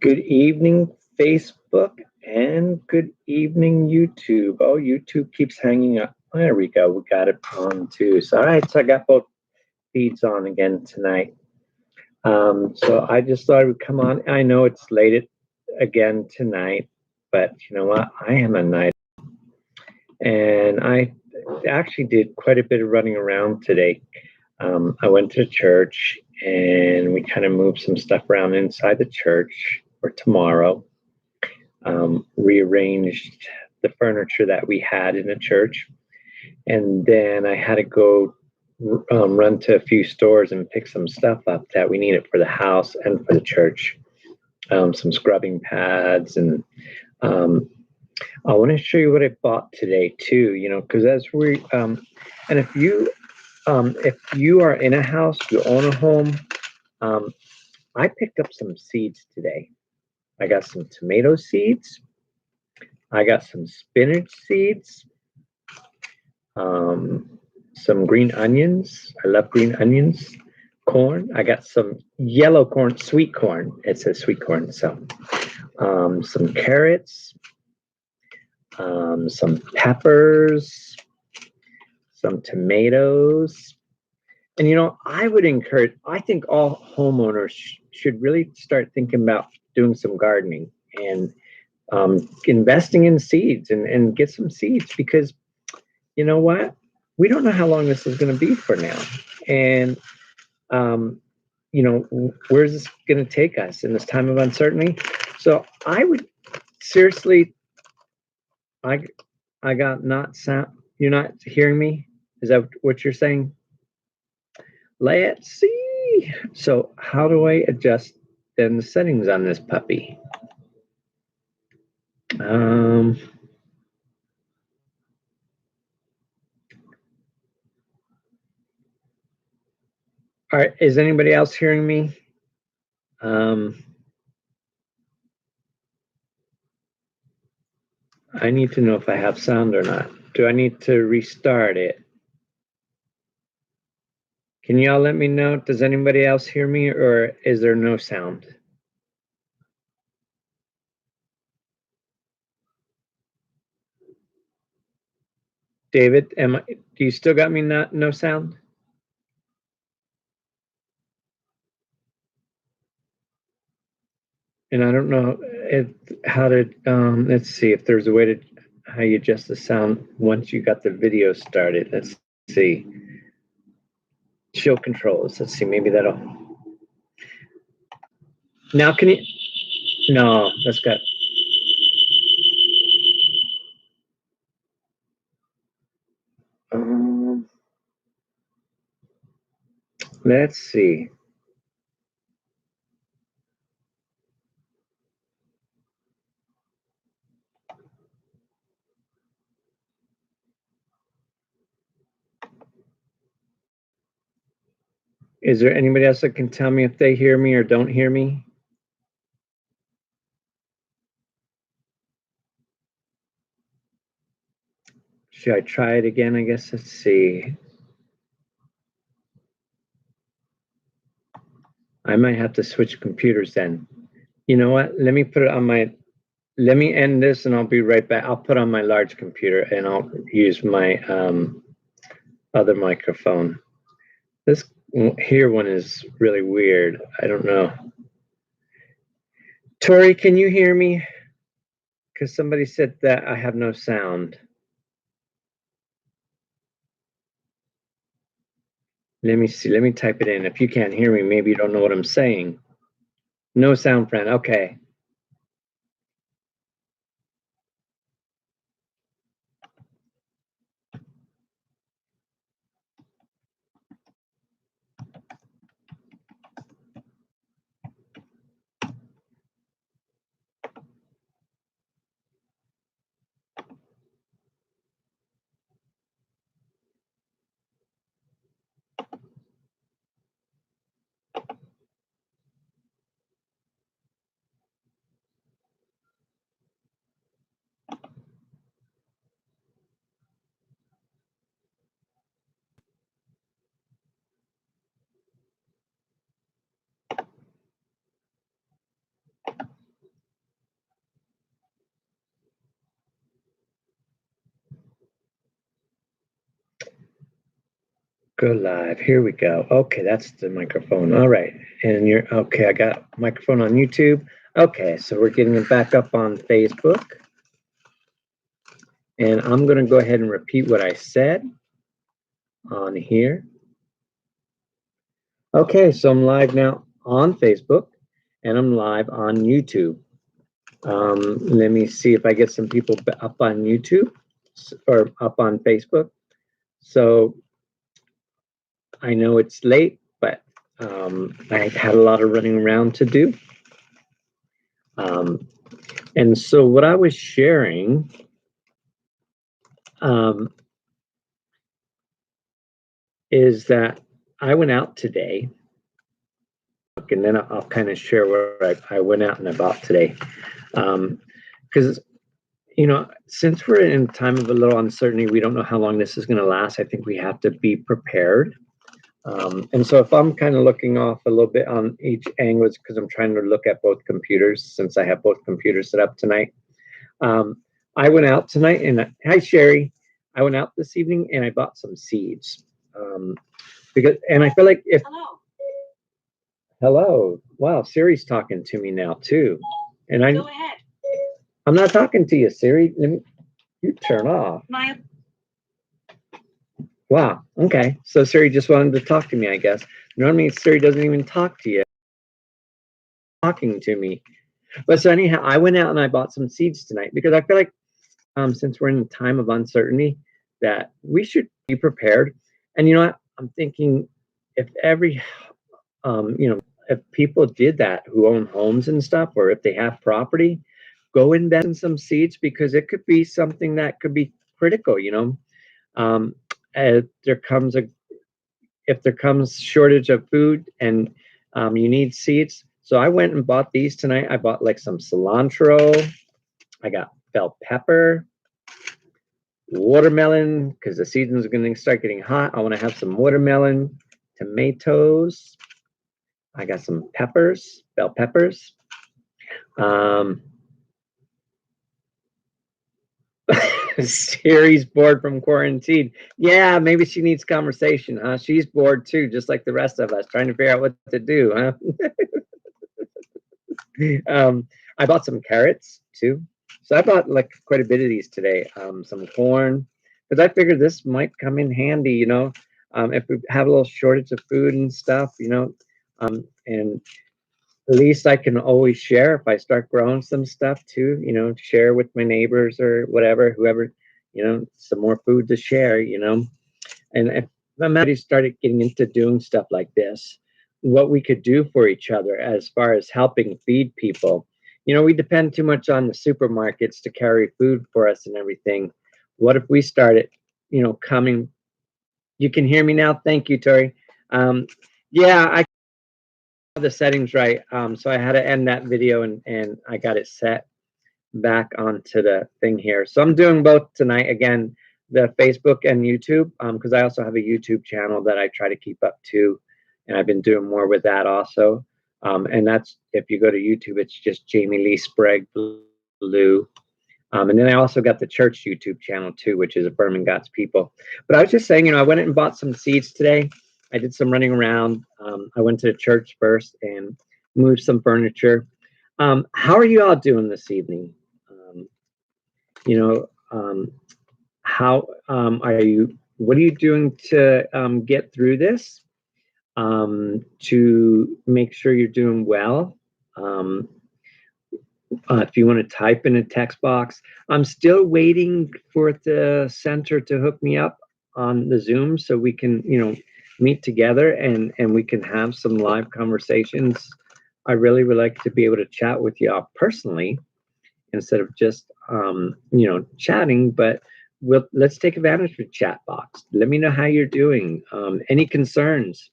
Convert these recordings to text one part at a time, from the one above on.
Good evening, Facebook, and good evening, YouTube. Oh, YouTube keeps hanging up. There we go. We got it on too. So, all right. So I got both feeds on again tonight. So I just thought I would come on. I know it's late again tonight, but you know what? I am a night, and I actually did quite a bit of running around today. I went to church, and we kind of moved some stuff around inside the church for tomorrow. Rearranged the furniture that we had in the church, and then I had to go run to a few stores and pick some stuff up that we needed for the house and for the church. Some scrubbing pads, and I want to show you what I bought today too. You know, because as we and if you are in a house, you own a home, I picked up some seeds today. I got some tomato seeds. I got some spinach seeds, some green onions. I love green onions. Corn. I got some yellow corn, sweet corn. It says sweet corn. So, some carrots, some peppers, some tomatoes. And you know, I would encourage, I think all homeowners should really start thinking about doing some gardening and investing in seeds and get some seeds, because you know what? We don't know how long this is going to be for now. And, you know, where's this going to take us in this time of uncertainty? So I would seriously, I, I got not sound. You're not hearing me? Is that what you're saying? Let's see. So how do I adjust then the settings on this puppy? All right, is anybody else hearing me? I need to know if I have sound or not. Do I need to restart it? Can y'all let me know? Does anybody else hear me, or is there no sound? David, do you still got me no sound? And I don't know how to, let's see if there's a way to, how you adjust the sound once you got the video started. Let's see. Show controls. Let's see, maybe that'll. Now can you, no, that's got. Let's see. Is there anybody else that can tell me if they hear me or don't hear me? Should I try it again? I guess. Let's see. I might have to switch computers then. You know what? Let me put it on my, let me end this and I'll be right back. I'll put on my large computer and I'll use my other microphone. This here one is really weird. I don't know. Tori, can you hear me? Because somebody said that I have no sound. Let me see. Let me type it in. If you can't hear me, maybe you don't know what I'm saying. No sound, friend. Okay. Go live. Here we go. Okay, that's the microphone. All right. And you're okay. I got microphone on YouTube. Okay, so we're getting it back up on Facebook. And I'm going to go ahead and repeat what I said on here. Okay, so I'm live now on Facebook and I'm live on YouTube. Let me see if I get some people up on YouTube or up on Facebook. So I know it's late, but I had a lot of running around to do. And so what I was sharing is that I went out today, and then I'll kind of share where I went out and I bought today. Because, you know, since we're in a time of a little uncertainty, we don't know how long this is going to last. I think we have to be prepared. And so if I'm kind of looking off a little bit on each angle, it's because I'm trying to look at both computers since I have both computers set up tonight. I went out tonight and hi, Sherry. I went out this evening and I bought some seeds. And I feel like if hello, wow, Siri's talking to me now too. And Go ahead. I'm not talking to you, Siri. You turn off. Wow. Okay. So Siri just wanted to talk to me, I guess. Normally Siri doesn't even talk to you. Talking to me. But so anyhow, I went out and I bought some seeds tonight because I feel like since we're in a time of uncertainty, that we should be prepared. And you know what? I'm thinking if every if people did that who own homes and stuff, or if they have property, go invest in some seeds because it could be something that could be critical, you know. If there comes shortage of food and you need seeds. So I went and bought these tonight. I bought like some cilantro. I got bell pepper, watermelon, because the season's going to start getting hot. I want to have some watermelon, tomatoes. I got some peppers, bell peppers. Siri's bored from quarantine. Yeah, maybe she needs conversation, huh? She's bored too, just like the rest of us, trying to figure out what to do, huh? I bought some carrots too. So I bought like quite a bit of these today. Some corn, because I figured this might come in handy, you know, if we have a little shortage of food and stuff, you know, and at least I can always share if I start growing some stuff too, you know, share with my neighbors or whatever, whoever, you know, some more food to share, you know. And if somebody started getting into doing stuff like this, what we could do for each other as far as helping feed people. You know, we depend too much on the supermarkets to carry food for us and everything. What if we started, you know, coming? You can hear me now? Thank you, Tori. Yeah, I the settings right. So I had to end that video and I got it set back onto the thing here. So I'm doing both tonight again, the Facebook and YouTube, because I also have a YouTube channel that I try to keep up to, and I've been doing more with that also. And that's if you go to YouTube, it's just Jamie Lee Sprague Blue. And then I also got the church YouTube channel too, which is Affirming God's People. But I was just saying, you know, I went and bought some seeds today. I did some running around. I went to the church first and moved some furniture. How are you all doing this evening? You know, how are you? What are you doing to get through this? To make sure you're doing well. If you want to type in a text box, I'm still waiting for the center to hook me up on the Zoom so we can, you know, meet together and we can have some live conversations. I really would like to be able to chat with you all personally instead of just, you know, chatting. But let's take advantage of chat box. Let me know how you're doing. Any concerns,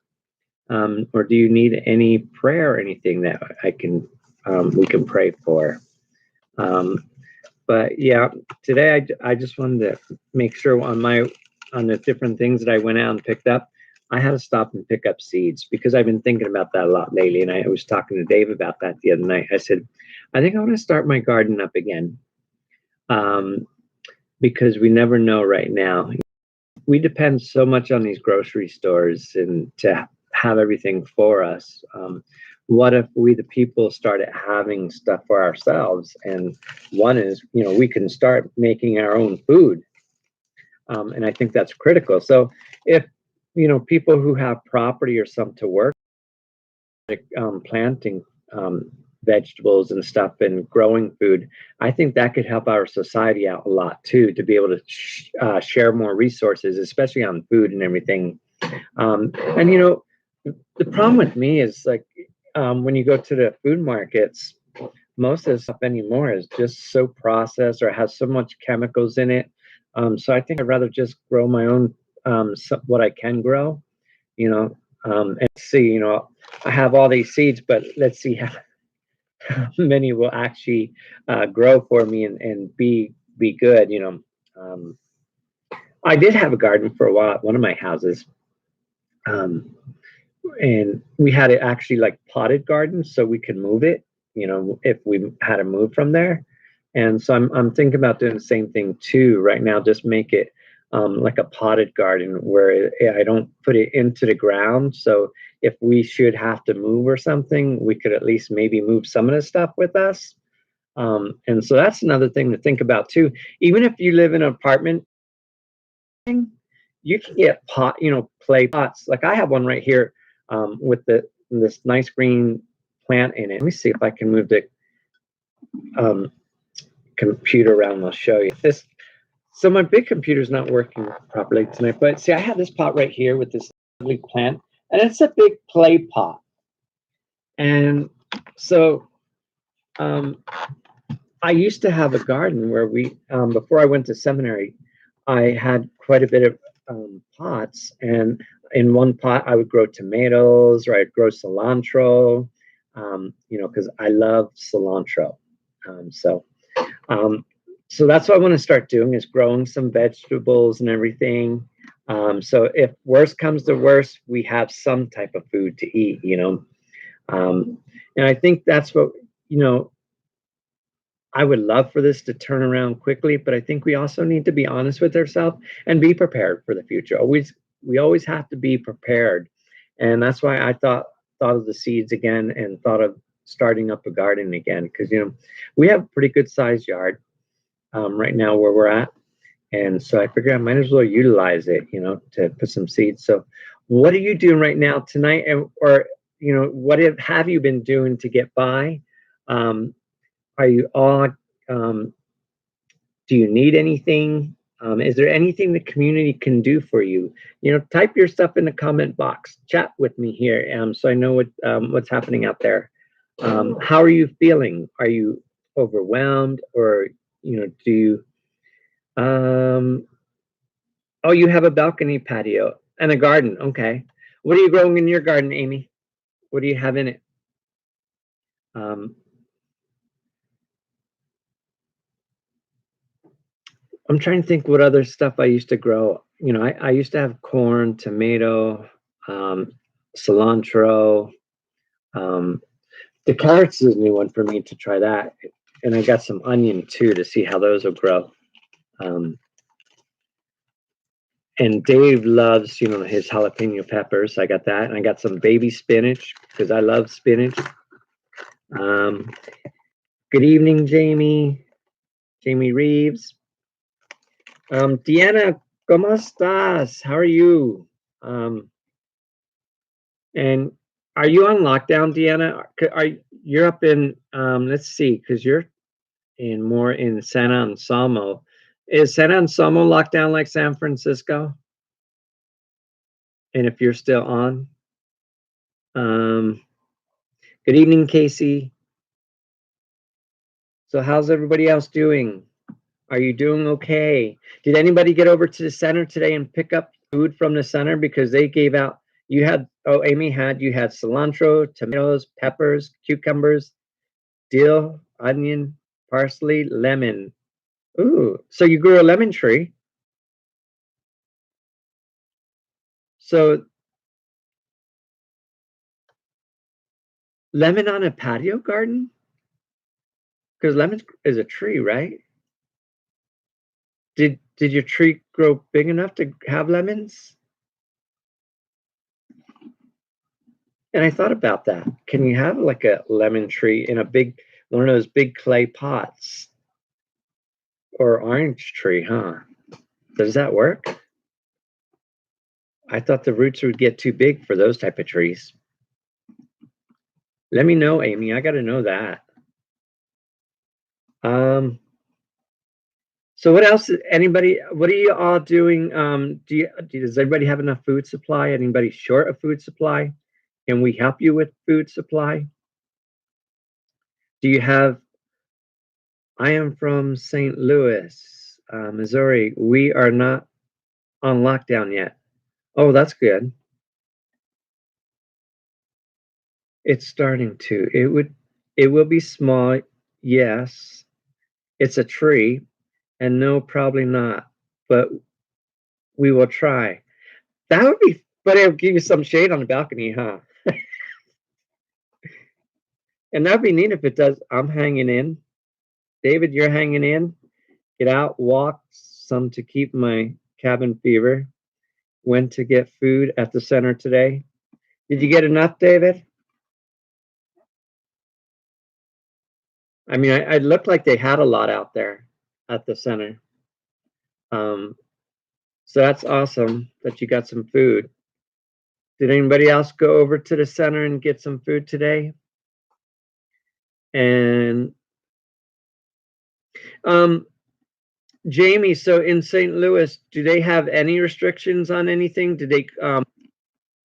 or do you need any prayer or anything that I can we can pray for? But yeah, today I just wanted to make sure on the different things that I went out and picked up, I had to stop and pick up seeds because I've been thinking about that a lot lately. And I was talking to Dave about that the other night. I said, I think I want to start my garden up again, because we never know right now. we depend so much on these grocery stores and to have everything for us. What if we, the people, started having stuff for ourselves? And one is, we can start making our own food. And I think that's critical. So if, people who have property or something to work, like planting vegetables and stuff and growing food, I think that could help our society out a lot too, to be able to share more resources, especially on food and everything. And the problem with me is like when you go to the food markets, most of the stuff anymore is just so processed or has so much chemicals in it. So I think I'd rather just grow my own what I can grow, and see, I have all these seeds, but let's see how many will actually grow for me and be good. I did have a garden for a while at one of my houses. And we had it actually like potted gardens so we could move it, if we had to move from there. And so I'm thinking about doing the same thing too right now, just make it like a potted garden where I don't put it into the ground. So if we should have to move or something, we could at least maybe move some of the stuff with us. And so that's another thing to think about too. Even if you live in an apartment, you can get clay pots. Like I have one right here with this nice green plant in it. Let me see if I can move the um, computer around. I'll show you this. So my big computer's not working properly tonight, but see, I have this pot right here with this lovely plant, and it's a big clay pot. And so I used to have a garden where we, before I went to seminary, I had quite a bit of pots, and in one pot I would grow tomatoes or I'd grow cilantro, because I love cilantro. Um, so, um, so that's what I want to start doing is growing some vegetables and everything. So if worst comes to worst, we have some type of food to eat, and I think that's what, I would love for this to turn around quickly, but I think we also need to be honest with ourselves and be prepared for the future. We always have to be prepared. And that's why I thought of the seeds again and thought of starting up a garden again, because we have a pretty good sized yard right now where we're at. And so I figured I might as well utilize it, to put some seeds. So what are you doing right now tonight? Or what have you been doing to get by? Are you all, do you need anything? Is there anything the community can do for you? Type your stuff in the comment box. Chat with me here, so I know what's happening out there. How are you feeling? Are you overwhelmed, or do you? Oh, you have a balcony patio and a garden. Okay, what are you growing in your garden, Amy? What do you have in it? I'm trying to think what other stuff I used to grow. I used to have corn, tomato, cilantro. Um, the carrots is a new one for me to try that. And I got some onion too to see how those will grow. And Dave loves, his jalapeno peppers. I got that. And I got some baby spinach because I love spinach. Good evening, Jamie. Jamie Reeves. Deanna, ¿cómo estás? How are you? And are you on lockdown, Deanna? You're up in let's see, because you're more in San Anselmo. Is San Anselmo locked down like San Francisco? And if you're still on, good evening, Casey. So how's everybody else doing? Are you doing okay? Did anybody get over to the center today and pick up food from the center? Because they gave out, you had cilantro, tomatoes, peppers, cucumbers, dill, onion, parsley, lemon. Ooh, so you grew a lemon tree. So lemon on a patio garden? Because lemon is a tree, right? Did Did your tree grow big enough to have lemons? And I thought about that. Can you have like a lemon tree in a big one of those big clay pots or orange tree, huh? Does that work? I thought the roots would get too big for those type of trees. Let me know, Amy. I got to know that. So what else? Anybody? What are you all doing? Does everybody have enough food supply? Anybody short of food supply? Can we help you with food supply? Do you have? I am from St. Louis, Missouri. We are not on lockdown yet. Oh, that's good. It's starting to. It will be small. Yes, it's a tree, and no, probably not. But we will try. That would be, but it'll give you some shade on the balcony, huh? And that'd be neat if it does. I'm hanging in. David, you're hanging in. Get out, walk some to keep my cabin fever. Went to get food at the center today. Did you get enough, David? I mean, I looked like they had a lot out there at the center. Um, so that's awesome that you got some food. Did anybody else go over to the center and get some food today? And Jamie, so in St. Louis, do they have any restrictions on anything? Do they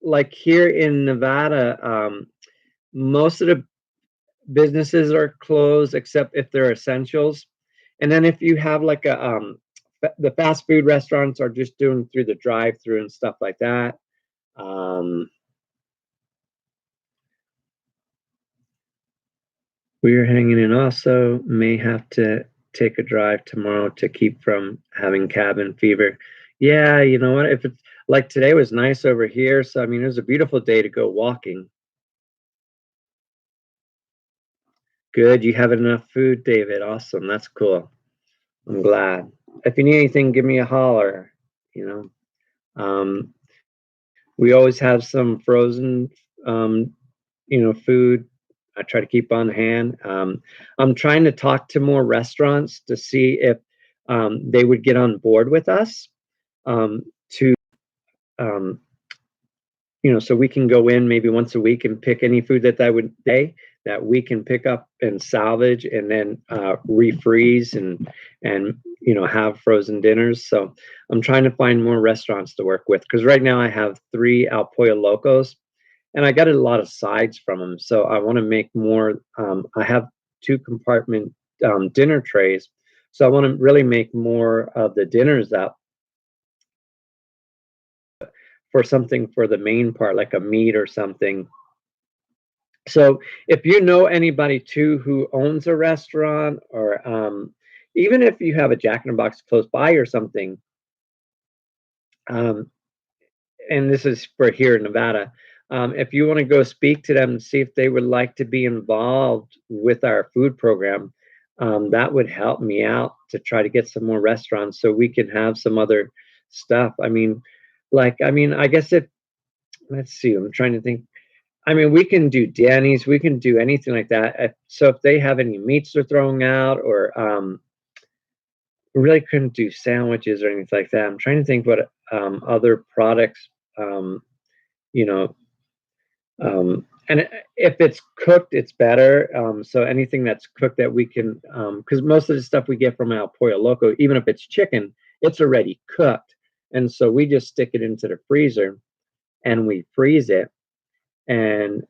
like here in Nevada, most of the businesses are closed except if they're essentials. And then if you have like the fast food restaurants are just doing through the drive-through and stuff like that. We're hanging in also, may have to take a drive tomorrow to keep from having cabin fever. Yeah, you know what? If it's like today was nice over here, so I mean it was a beautiful day to go walking. Good, you have enough food, David. Awesome, that's cool. I'm glad. If you need anything, give me a holler. You know, we always have some frozen, food. I try to keep on hand. I'm trying to talk to more restaurants to see if they would get on board with us to, um, so we can go in maybe once a week and pick any food that we can pick up and salvage and then refreeze and have frozen dinners. So I'm trying to find more restaurants to work with because right now I have 3 El Pollo Locos and I got a lot of sides from them. So I want to make more. I have 2 compartment dinner trays, so I want to really make more of the dinners up for something for the main part, like a meat or something. So if you know anybody too who owns a restaurant, or even if you have a Jack in the Box close by or something, um, and this is for here in Nevada, if you want to go speak to them and see if they would like to be involved with our food program, that would help me out to try to get some more restaurants so we can have some other stuff. I guess if let's see, I'm trying to think. I mean, we can do Denny's, we can do anything like that. So if they have any meats they're throwing out, or we really couldn't do sandwiches or anything like that. I'm trying to think what other products, um, you know, and if it's cooked, it's better. So anything that's cooked that we can, because most of the stuff we get from El Pollo Loco, even if it's chicken, it's already cooked, and so we just stick it into the freezer and we freeze it and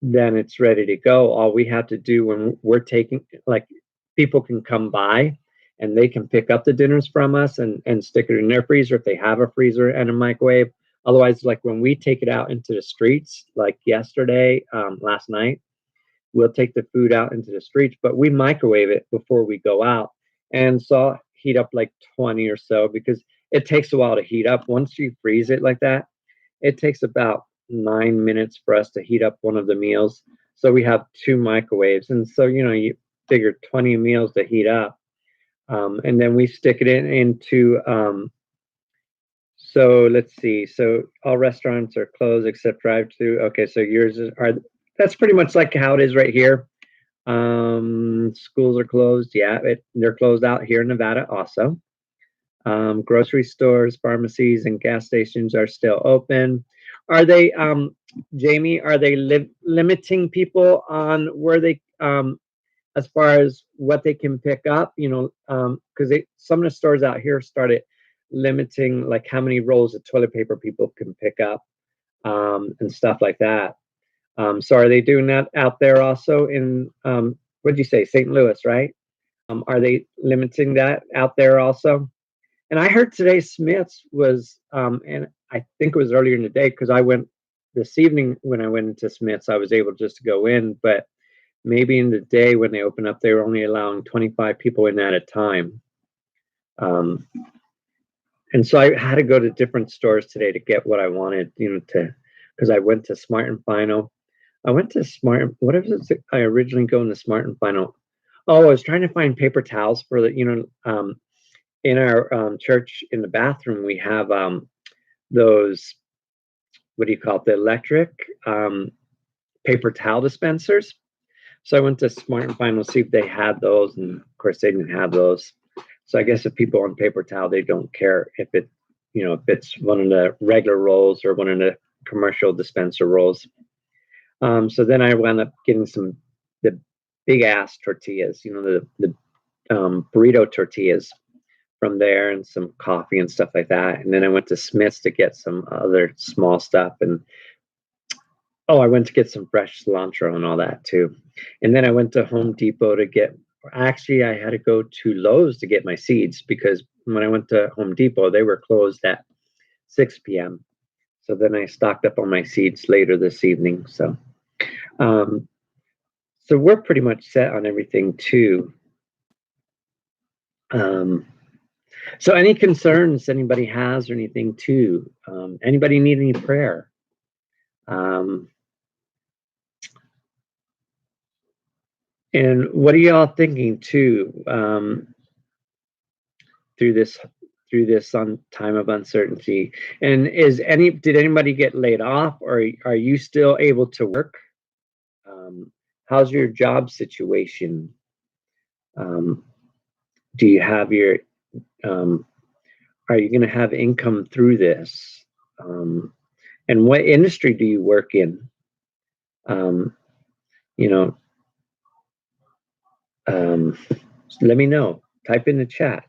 then it's ready to go. All we have to do when we're taking, like, people can come by and they can pick up the dinners from us and stick it in their freezer if they have a freezer and a microwave. Otherwise, like when we take it out into the streets, like yesterday, last night, we'll take the food out into the streets, but we microwave it before we go out. And so I'll heat up like 20 or so because it takes a while to heat up. Once you freeze it like that, it takes about 9 minutes for us to heat up one of the meals. So we have 2 microwaves. And so, you figure 20 meals to heat up. And then we stick it into, so let's see. So all restaurants are closed except drive-through. Okay, so yours are, that's pretty much like how it is right here. Schools are closed. Yeah, they're closed out here in Nevada also. Grocery stores, pharmacies, and gas stations are still open. Are they, Jamie, are they limiting people on where they, as far as what they can pick up? You know, because some of the stores out here started limiting like how many rolls of toilet paper people can pick up, and stuff like that. So are they doing that out there also in, what did you say, St. Louis, right? Are they limiting that out there also? And I heard today Smith's was, and I think it was earlier in the day because I went this evening when I went into Smith's, I was able just to go in, but maybe in the day when they open up, they were only allowing 25 people in at a time. And so I had to go to different stores today to get what I wanted, you know, because I went to Smart and Final. I went to Smart, what was it I originally go into Smart and Final? Oh, I was trying to find paper towels for the, you know, in our church in the bathroom, we have those, what do you call it, the electric paper towel dispensers. So I went to Smart and Final to see if they had those, and of course they didn't have those. So I guess if people want paper towel, they don't care if it, you know, if it's one of the regular rolls or one of the commercial dispenser rolls. So then I wound up getting the big ass tortillas, you know, the burrito tortillas from there, and some coffee and stuff like that. And then I went to Smith's to get some other small stuff. And oh, I went to get some fresh cilantro and all that too. And then I went to Home Depot to get, actually, I had to go to Lowe's to get my seeds because when I went to Home Depot, they were closed at 6 p.m. So then I stocked up on my seeds later this evening. Um, so we're pretty much set on everything too. So any concerns anybody has or anything too? Anybody need any prayer? And what are y'all thinking too, through this time of uncertainty? And did anybody get laid off, or are you still able to work? How's your job situation? Do you have your, are you going to have income through this? And what industry do you work in? You know, let me know. Type in the chat.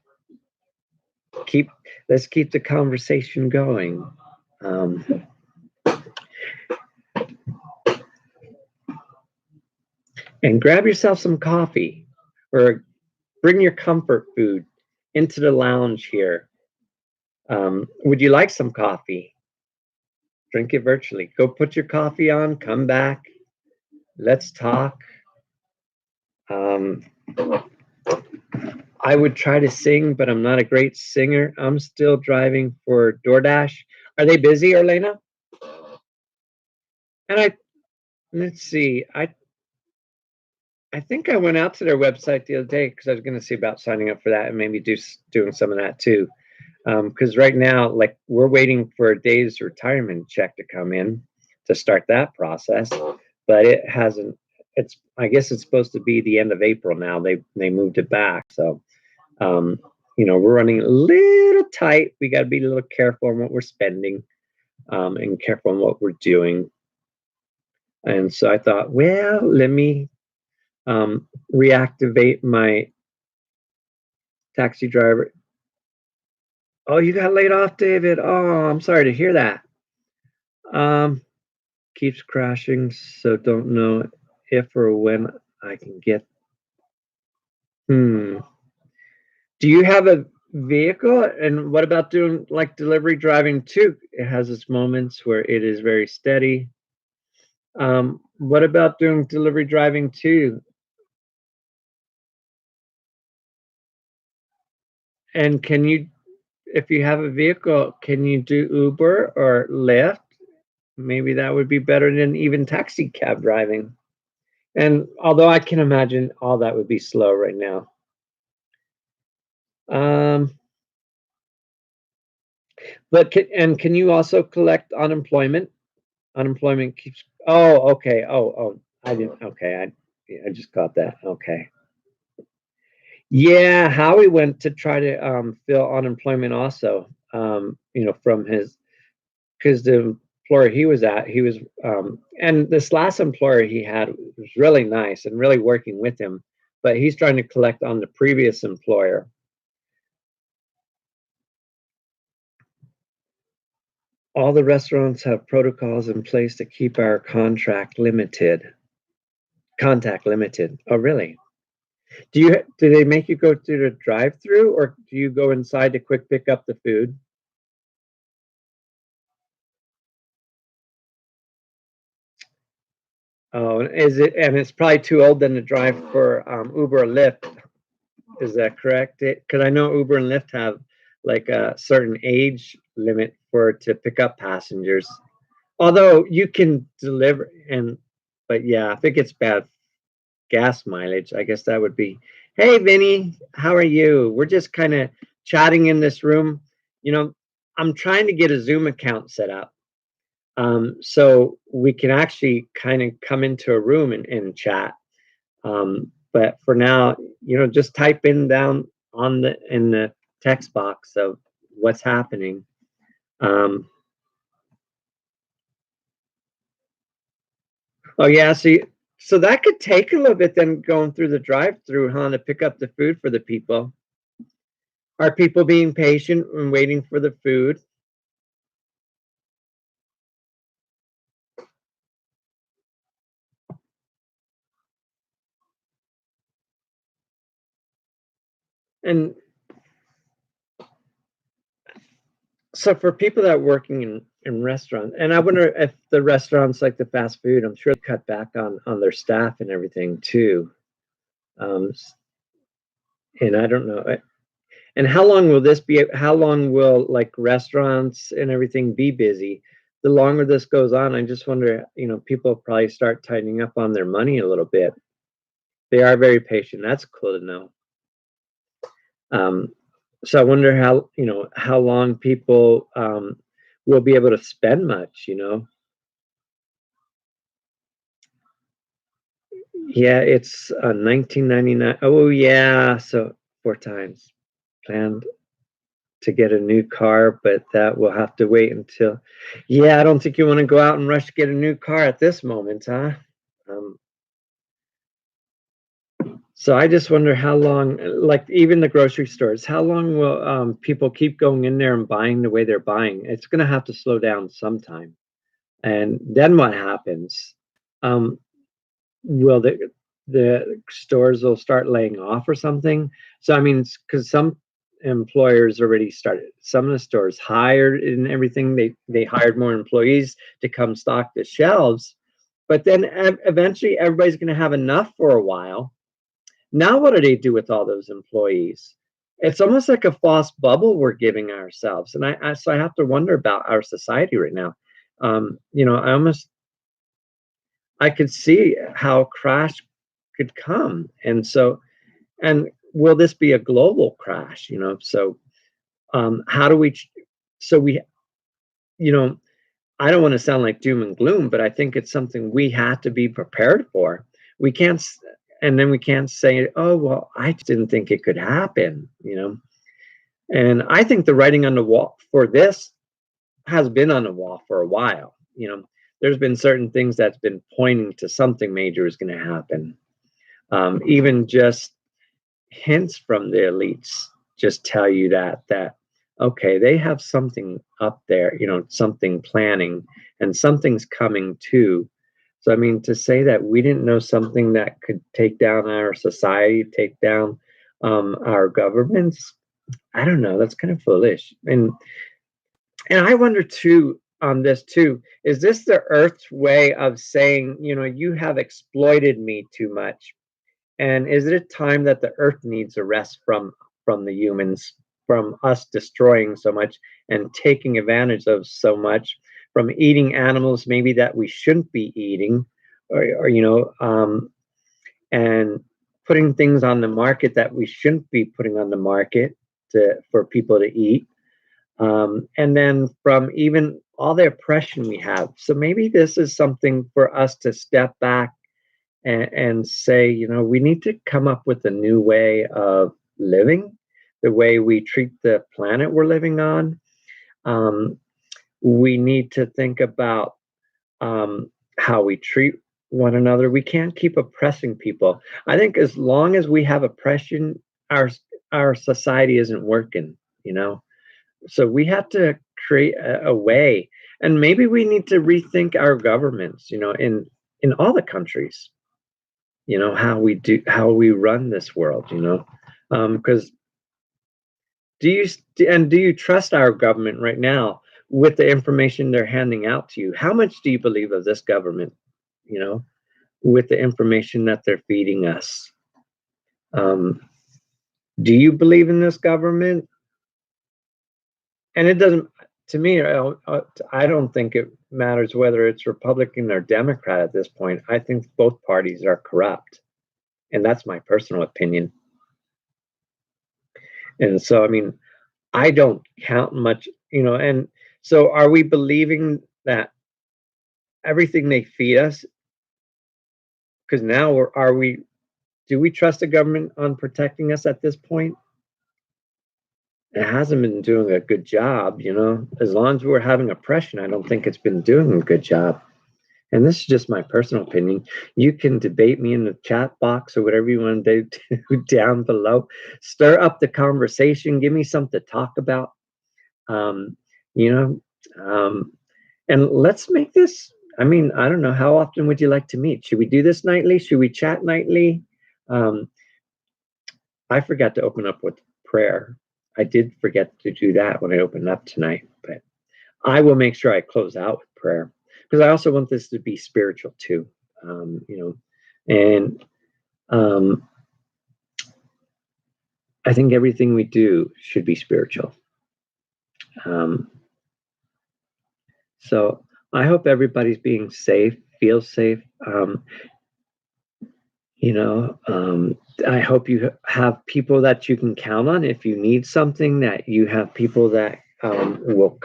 Let's keep the conversation going. And grab yourself some coffee, or bring your comfort food into the lounge here. Would you like some coffee? Drink it virtually. Go put your coffee on, come back. Let's talk. I would try to sing, but I'm not a great singer. I'm still driving for DoorDash. Are they busy, Orlena? And let's see. I think I went out to their website the other day because I was going to see about signing up for that and maybe doing some of that too. Because right now, like, we're waiting for a day's retirement check to come in to start that process, but it hasn't. I guess it's supposed to be the end of April now. They moved it back, so you know, we're running a little tight. We got to be a little careful on what we're spending, and careful on what we're doing. And so I thought, well, let me reactivate my taxi driver. Oh, you got laid off, David. Oh, I'm sorry to hear that. Keeps crashing, so don't know if or when I can get. Do you have a vehicle? And what about doing like delivery driving too? It has its moments where it is very steady. What about doing delivery driving too? And can you, if you have a vehicle, can you do Uber or Lyft? Maybe that would be better than even taxi cab driving. And although I can imagine all that would be slow right now. Um, but can you also collect unemployment? Unemployment keeps. Oh, okay. Oh, I didn't. Okay, I just got that. Okay. Yeah, Howie went to try to fill unemployment also. From his because the employer he was at, he was and this last employer he had was really nice and really working with him, but he's trying to collect on the previous employer. All the restaurants have protocols in place to keep our contact limited. Oh, really? Do they make you go through the drive-through, or do you go inside to quick pick up the food? Oh, is it? And it's probably too old then to drive for Uber or Lyft. Is that correct? Because I know Uber and Lyft have like a certain age limit for to pick up passengers. Although you can deliver but yeah, if it gets bad gas mileage, I guess that would be. Hey, Vinny, how are you? We're just kind of chatting in this room. You know, I'm trying to get a Zoom account set up, so we can actually kind of come into a room and chat. But for now, just type in down in the text box of what's happening. Um, oh yeah, so that could take a little bit then going through the drive-through, huh, to pick up the food for the people. Are people being patient and waiting for the food? And so for people that are working in restaurants, and I wonder if the restaurants like the fast food, I'm sure they cut back on their staff and everything too. Um, and I don't know. And how long will this be? How long will like restaurants and everything be busy? The longer this goes on, I just wonder, people probably start tightening up on their money a little bit. They are very patient. That's cool to know. Um, so I wonder how long people will be able to spend much. Yeah, it's 1999. Oh yeah, so 4 times planned to get a new car, but that will have to wait until. Yeah, I don't think you want to go out and rush to get a new car at this moment, huh? Um, so I just wonder how long, like even the grocery stores, how long will people keep going in there and buying the way they're buying? It's going to have to slow down sometime. And then what happens? Um, will the stores will start laying off or something? So I mean, because some employers already started. Some of the stores hired and everything. They hired more employees to come stock the shelves, but then eventually everybody's going to have enough for a while. Now what do they do with all those employees? It's almost like a false bubble we're giving ourselves, and so I have to wonder about our society right now. I could see how crash could come. And will this be a global crash? How do we, so we, you know, I don't want to sound like doom and gloom, but I think it's something we have to be prepared for. We can't, and then we can't say, oh, well, I didn't think it could happen. And I think the writing on the wall for this has been on the wall for a while. There's been certain things that's been pointing to something major is going to happen. Even just hints from the elites just tell you that okay, they have something up there, something planning, and something's coming too. So I mean, to say that we didn't know something that could take down our society, take down our governments, I don't know. That's kind of foolish. And I wonder too on this too, is this the Earth's way of saying, you have exploited me too much? And is it a time that the Earth needs a rest from the humans, from us destroying so much and taking advantage of so much, from eating animals maybe that we shouldn't be eating, and putting things on the market that we shouldn't be putting on the market? for people to eat, and then from even all the oppression we have. So maybe this is something for us to step back and say, we need to come up with a new way of living, the way we treat the planet we're living on. Um, we need to think about how we treat one another. We can't keep oppressing people. I think as long as we have oppression, our society isn't working, you know. So we have to create a way, and maybe we need to rethink our governments, in all the countries, how we run this world, because do you trust our government right now with the information they're handing out to you? How much do you believe of this government, you know, with the information that they're feeding us? Um, do you believe in this government? And it doesn't, to me, I don't think it matters whether it's Republican or Democrat at this point. I think both parties are corrupt. And that's my personal opinion. And so, I mean, I don't count much, and so are we believing that everything they feed us? Because now do we trust the government on protecting us at this point? It hasn't been doing a good job, As long as we're having oppression, I don't think it's been doing a good job. And this is just my personal opinion. You can debate me in the chat box or whatever you want to do down below. Stir up the conversation. Give me something to talk about. Um, you know, and let's make this. I mean, I don't know. How often would you like to meet? Should we do this nightly? Should we chat nightly? Um, I forgot to open up with prayer. I did forget to do that when I opened up tonight, but I will make sure I close out with prayer, because I also want this to be spiritual too. And I think everything we do should be spiritual. So I hope everybody's being safe, feels safe. I hope you have people that you can count on if you need something, that you have people that will,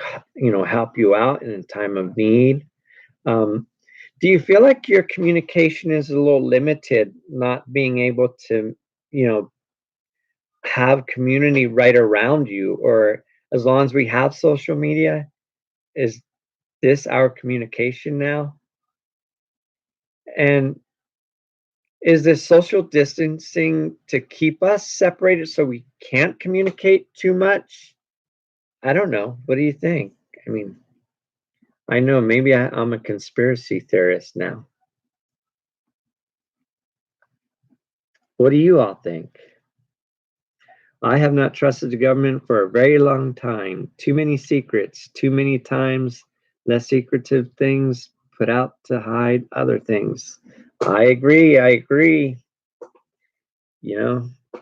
help you out in a time of need. Do you feel like your communication is a little limited, not being able to, have community right around you? Or as long as we have social media, is this our communication now? And is this social distancing to keep us separated so we can't communicate too much? I don't know. What do you think? I mean, I know maybe I'm a conspiracy theorist now. What do you all think? I have not trusted the government for a very long time. Too many secrets, too many times less secretive things put out to hide other things. I agree.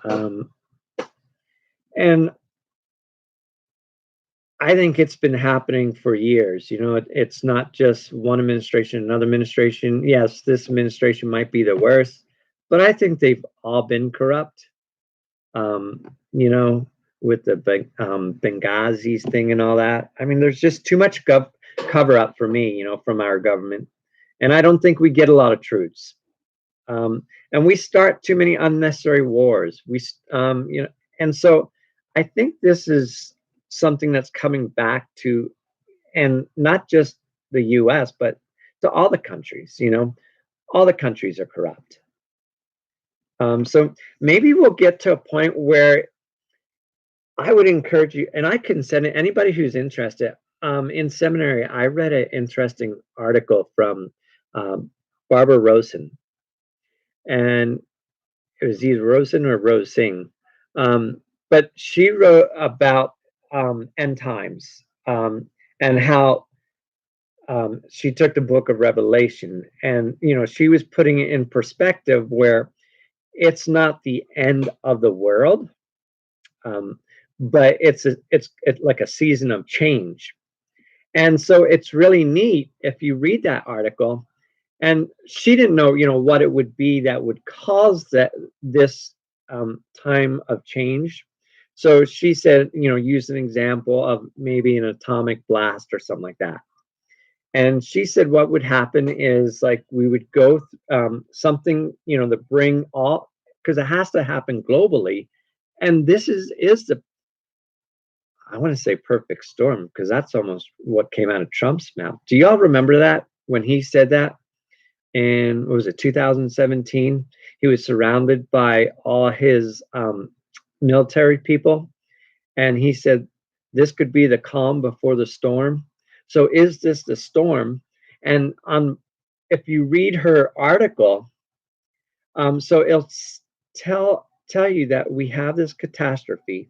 Um, and I think it's been happening for years. It's not just one administration, another administration. Yes, this administration might be the worst, but I think they've all been corrupt. Um, you know, with the Benghazis thing and all that. I mean, there's just too much cover up for me, from our government, and I don't think we get a lot of truths. And we start too many unnecessary wars. And so I think this is something that's coming back to, and not just the U.S., but to all the countries. All the countries are corrupt. So maybe we'll get to a point where I would encourage you, and I can send it anybody who's interested. In seminary, I read an interesting article from Barbara Rosen, and it was either Rosen or Rosing, but she wrote about end times, and how she took the book of Revelation, and she was putting it in perspective where it's not the end of the world, but it's like a season of change. And so it's really neat if you read that article. And she didn't know, what it would be that would cause this time of change. So she said, use an example of maybe an atomic blast or something like that. And she said what would happen is like we would go something, to bring all, because it has to happen globally. And this is the, I want to say perfect storm, because that's almost what came out of Trump's mouth. Do y'all remember that when he said that? And what was it, 2017? He was surrounded by all his military people, and he said this could be the calm before the storm. So is this the storm? And if you read her article, so it'll tell you that we have this catastrophe,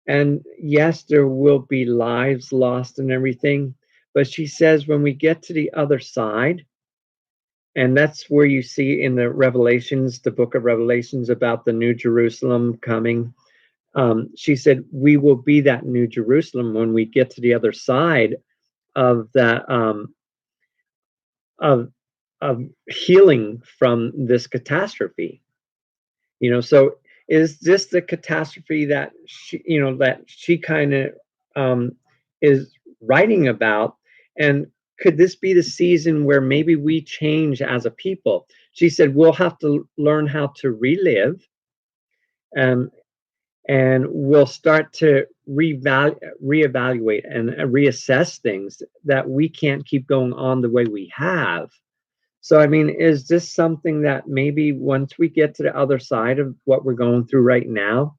and yes, there will be lives lost and everything, but she says when we get to the other side, and that's where you see in the Revelations, the book of Revelations, about the New Jerusalem coming. She said, we will be that New Jerusalem when we get to the other side of that, of, of healing from this catastrophe. So is this the catastrophe that she kind of is writing about? And could this be the season where maybe we change as a people? She said we'll have to learn how to relive, um, and we'll start to reevaluate and reassess things, that we can't keep going on the way we have. So, I mean, is this something that maybe once we get to the other side of what we're going through right now,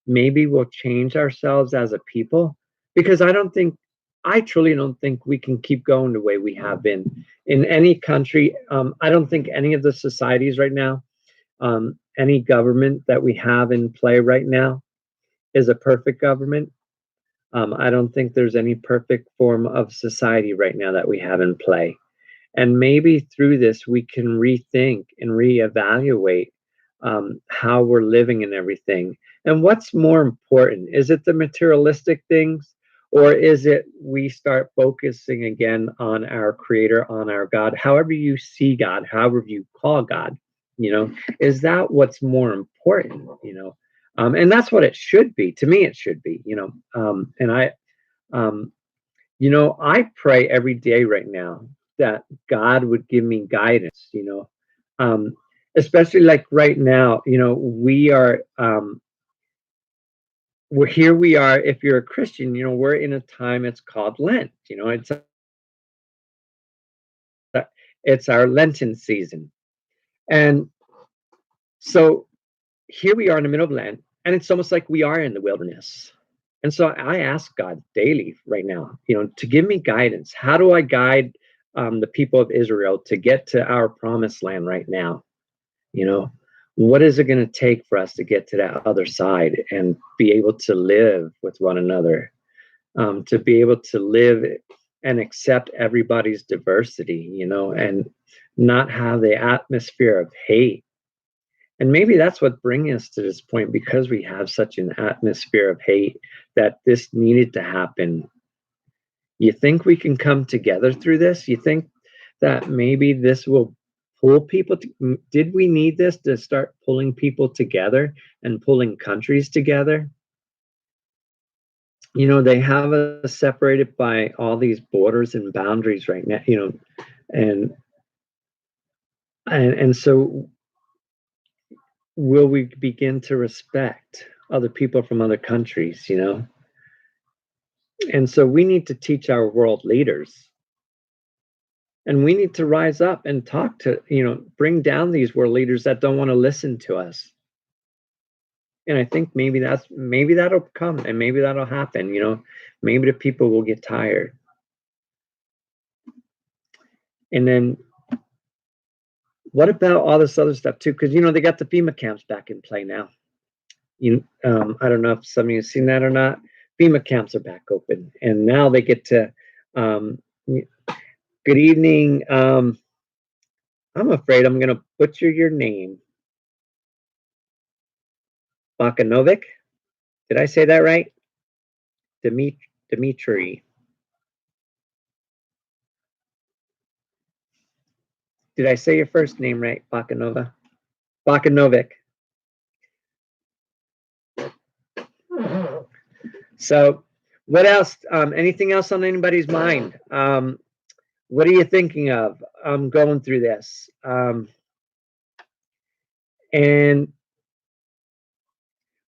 maybe we'll change ourselves as a people? Because I truly don't think we can keep going the way we have been in any country. I don't think any of the societies right now, any government that we have in play right now is a perfect government. I don't think there's any perfect form of society right now that we have in play. And maybe through this, we can rethink and reevaluate how we're living and everything. And what's more important? Is it the materialistic things? Or is it we start focusing again on our creator, on our God, however you see God, however you call God, is that what's more important? And that's what it should be. To me, it should be, and um, I pray every day right now that God would give me guidance, um, especially like right now, we are, if you're a Christian, we're in a time, it's called Lent, it's our Lenten season. And so here we are in the middle of Lent, and it's almost like we are in the wilderness. And so I ask God daily right now, to give me guidance. How do I guide the people of Israel to get to our promised land right now? What is it going to take for us to get to that other side and be able to live with one another, to be able to live and accept everybody's diversity, and not have the atmosphere of hate. And maybe that's what brings us to this point, because we have such an atmosphere of hate, that this needed to happen. You think we can come together through this? You think that maybe this will pull people did we need this to start pulling people together and pulling countries together? They have us separated by all these borders and boundaries right now, and so will we begin to respect other people from other countries? And so we need to teach our world leaders, and we need to rise up and talk to, bring down these world leaders that don't want to listen to us. And I think maybe that'll come, and maybe that'll happen. Maybe the people will get tired. And then what about all this other stuff too? Because they got the FEMA camps back in play now. I don't know if some of you have seen that or not. FEMA camps are back open, and now they get to. Good evening. I'm afraid I'm going to butcher your name. Bakanovic? Did I say that right? Dimitri. Did I say your first name right, Bakanova? Bakanovic. So, what else? Anything else on anybody's mind? What are you thinking of? Going through this, and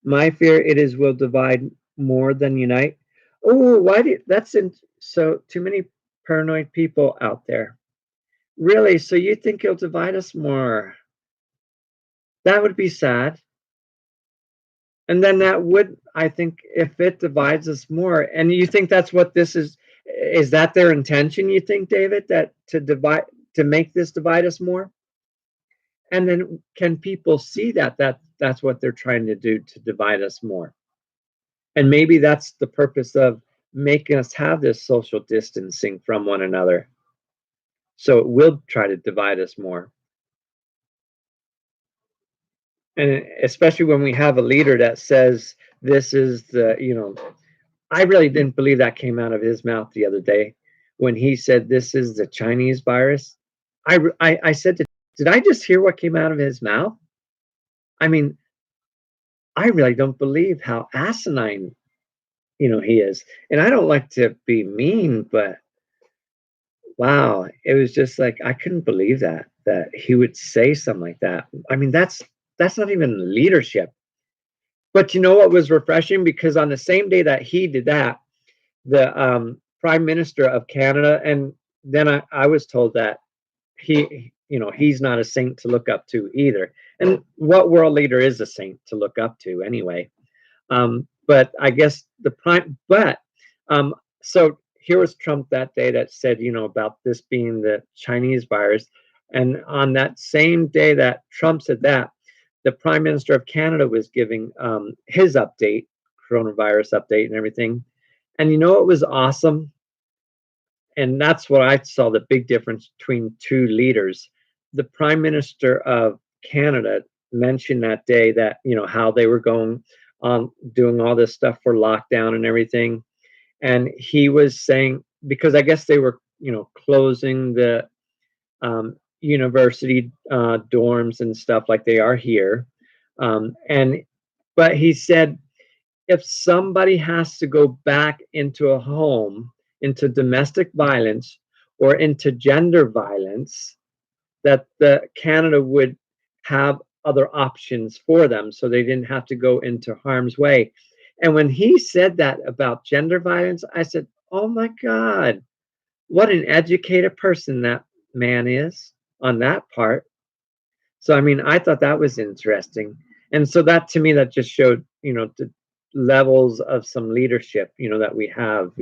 my fear it is will divide more than unite. Oh, why do that's in so too many paranoid people out there. Really? So you think it'll divide us more? That would be sad. And then that would, I think, if it divides us more, and you think that's what this is that their intention, you think, David, that to make this divide us more? And then can people see that that's what they're trying to do to divide us more? And maybe that's the purpose of making us have this social distancing from one another. So it will try to divide us more. And especially when we have a leader that says this is I really didn't believe that came out of his mouth the other day when he said this is the Chinese virus. I said, did I just hear what came out of his mouth? I mean, I really don't believe how asinine, he is. And I don't like to be mean, but wow, it was just like I couldn't believe that he would say something like that. I mean, that's not even leadership. But you know what was refreshing? Because on the same day that he did that, the Prime Minister of Canada, and then I was told that he's not a saint to look up to either. And what world leader is a saint to look up to anyway? But I guess um, so here was Trump that day that said, about this being the Chinese virus. And on that same day that Trump said that, the Prime Minister of Canada was giving his update, coronavirus update and everything. And you know it was awesome? And that's what I saw the big difference between two leaders. The Prime Minister of Canada mentioned that day that, how they were going on doing all this stuff for lockdown and everything. And he was saying, because I guess they were, closing the university dorms and stuff like they are here. But he said, if somebody has to go back into a home, into domestic violence or into gender violence, that the Canada would have other options for them so they didn't have to go into harm's way. And when he said that about gender violence, I said, oh my God, what an educated person that man is on that part. So, I mean, I thought that was interesting. And so that to me, that just showed, the levels of some leadership, that we have,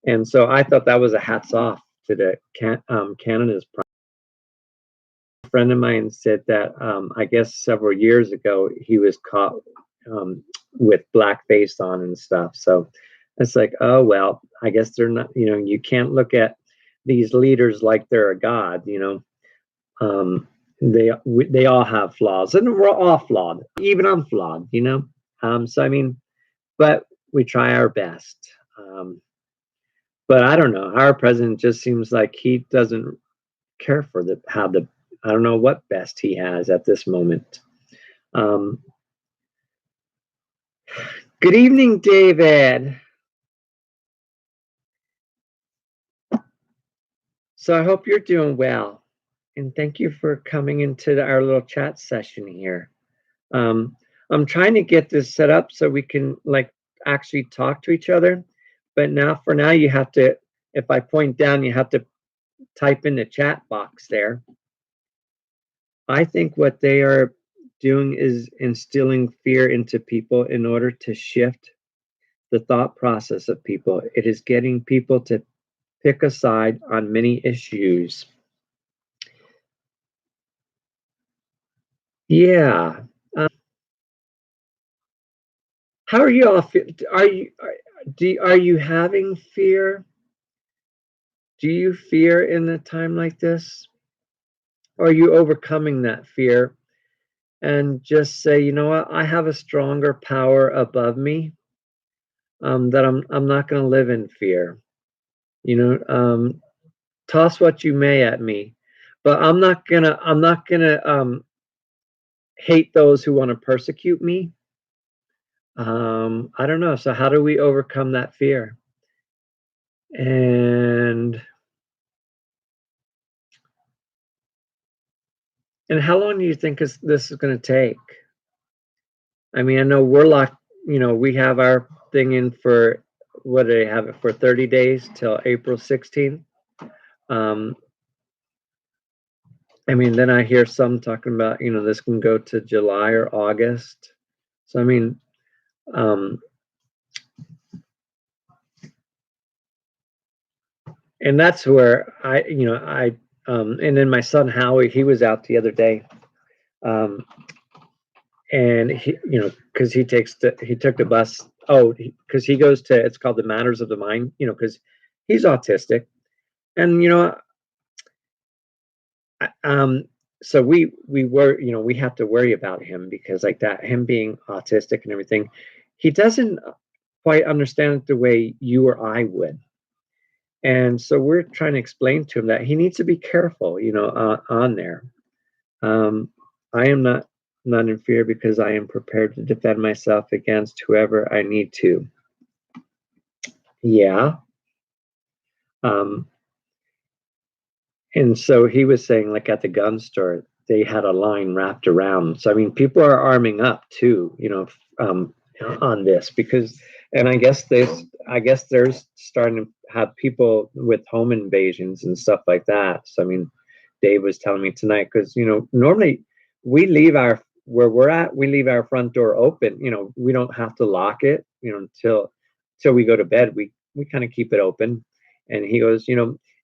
and so I thought that was a hats off to the Canada's friend of mine said that I guess several years ago he was caught with blackface on and stuff. So it's like, oh well, I guess they're not. You can't look at these leaders like they're a god. They all have flaws, and we're all flawed. Even I'm flawed. So I mean, but we try our best. But I don't know. Our president just seems like he doesn't care for I don't know what best he has at this moment. Um, Good evening, David. So I hope you're doing well, and thank you for coming into our little chat session here. Um, I'm trying to get this set up so we can actually talk to each other, but for now you have to. If I point down, you have to type in the chat box there. I think what they are doing is instilling fear into people in order to shift the thought process of people. It is getting people to pick a side on many issues. Yeah. How are you all? Are you having fear? Do you fear in a time like this? Or are you overcoming that fear and just say, you know what, I have a stronger power above me, that I'm not going to live in fear. Toss what you may at me, but I'm not gonna hate those who want to persecute me. I don't know. So how do we overcome that fear? And how long do you think this is going to take? I mean, I know we're locked, we have our thing in for, what do they have it for, 30 days till April 16th. Um, I mean, then I hear some talking about, this can go to July or August. So, I mean, um, and that's where and then my son Howie, he was out the other day. Um, and he, because he took the bus. Oh, because he goes to, it's called the Matters of the Mind, because he's autistic. And, so we were, we have to worry about him because like that, him being autistic and everything, he doesn't quite understand it the way you or I would. And so we're trying to explain to him that he needs to be careful, on there. Um, I am not in fear because I am prepared to defend myself against whoever I need to. Yeah. Um, and so he was saying, like at the gun store, they had a line wrapped around. So I mean, people are arming up too, on this because, and I guess there's starting to have people with home invasions and stuff like that. So I mean, Dave was telling me tonight because normally we leave our where we're at, we leave our front door open. We don't have to lock it, until we go to bed. We kind of keep it open. And he goes,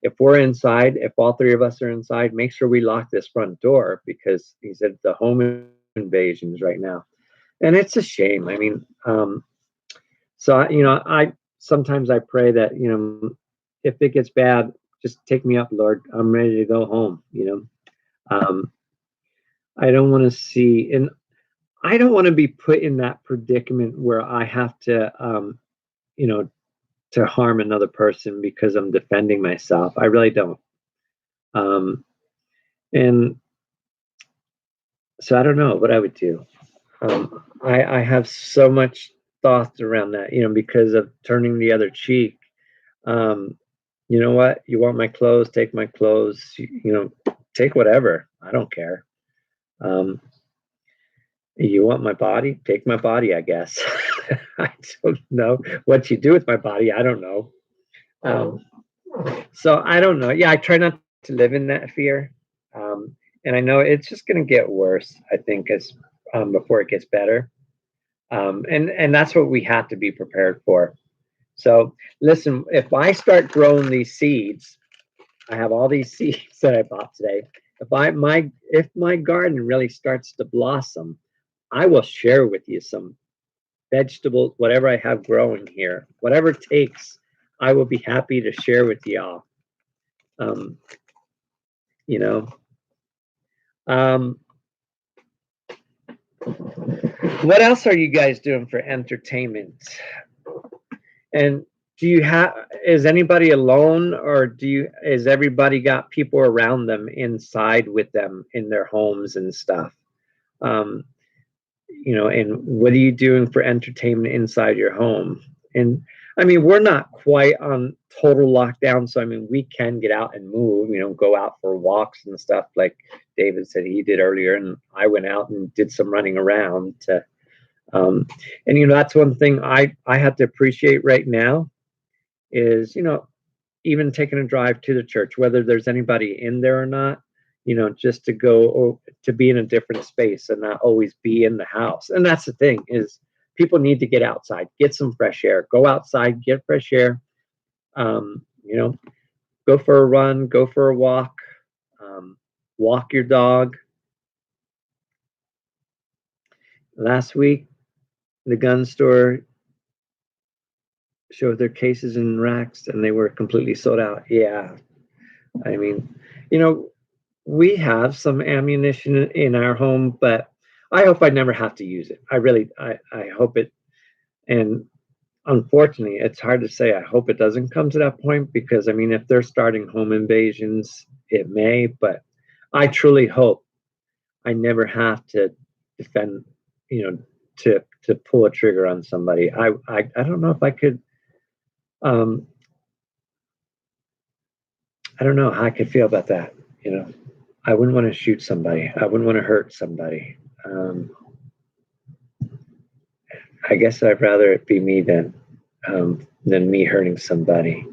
if we're inside, if all three of us are inside, make sure we lock this front door because he said the home invasions right now, and it's a shame. I mean, so I sometimes I pray that if it gets bad, just take me up, Lord. I'm ready to go home. I don't want to see, and I don't want to be put in that predicament where I have to, you know, to harm another person because I'm defending myself. I really don't. Um, and so I don't know what I would do. I have so much thoughts around that, because of turning the other cheek. Um, you know what? You want my clothes? Take my clothes. Take whatever. I don't care. Um, you want my body? Take my body, I guess. I don't know what you do with my body. I don't know. Um, so I don't know. Yeah, I try not to live in that fear. Um, and I know it's just going to get worse, I think, as before it gets better. And that's what we have to be prepared for. So listen, if I start growing these seeds, I have all these seeds that I bought today. If my garden really starts to blossom, I will share with you some vegetables, whatever I have growing here, whatever it takes. I will be happy to share with y'all. Um, you know, um, what else are you guys doing for entertainment? And do you have, is anybody alone, or is everybody got people around them inside with them in their homes and stuff? Um, and what are you doing for entertainment inside your home? And I mean, we're not quite on total lockdown, so I mean, we can get out and move, go out for walks and stuff like David said he did earlier, and I went out and did some running around to, um, and that's one thing I have to appreciate right now is, even taking a drive to the church, whether there's anybody in there or not, just to go to be in a different space and not always be in the house. And that's the thing is people need to get outside, get some fresh air, go outside, get fresh air, um, you know, go for a run, go for a walk, um, walk your dog. Last week, the gun store showed their cases in racks and they were completely sold out. Yeah. I mean, you know, we have some ammunition in our home, but I hope I never have to use it. I hope it, and unfortunately, it's hard to say. I hope it doesn't come to that point because, I mean, if they're starting home invasions, it may, but I truly hope I never have to defend, you know, to pull a trigger on somebody. I don't know if I could. Um, I don't know how I could feel about that. You know, I wouldn't want to shoot somebody. I wouldn't want to hurt somebody. I guess I'd rather it be me than me hurting somebody.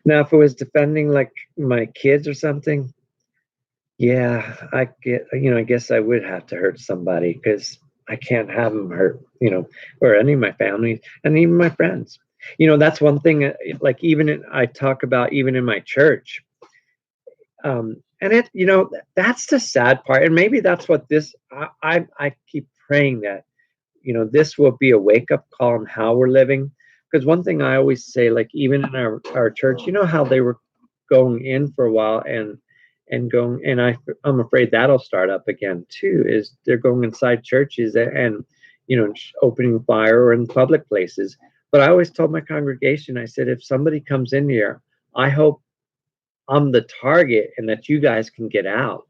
Now, if it was defending like my kids or something, yeah, I get. I guess I would have to hurt somebody because I can't have them hurt. Or any of my family and even my friends. That's one thing. Like I talk about even in my church. And that's the sad part, and maybe that's what this. I keep praying that this will be a wake up call on how we're living. Because one thing I always say, like even in our church, how they were going in for a while and going, and I'm afraid that'll start up again too. Is they're going inside churches and opening fire or in public places. But I always told my congregation, I said, if somebody comes in here, I hope I'm the target and that you guys can get out.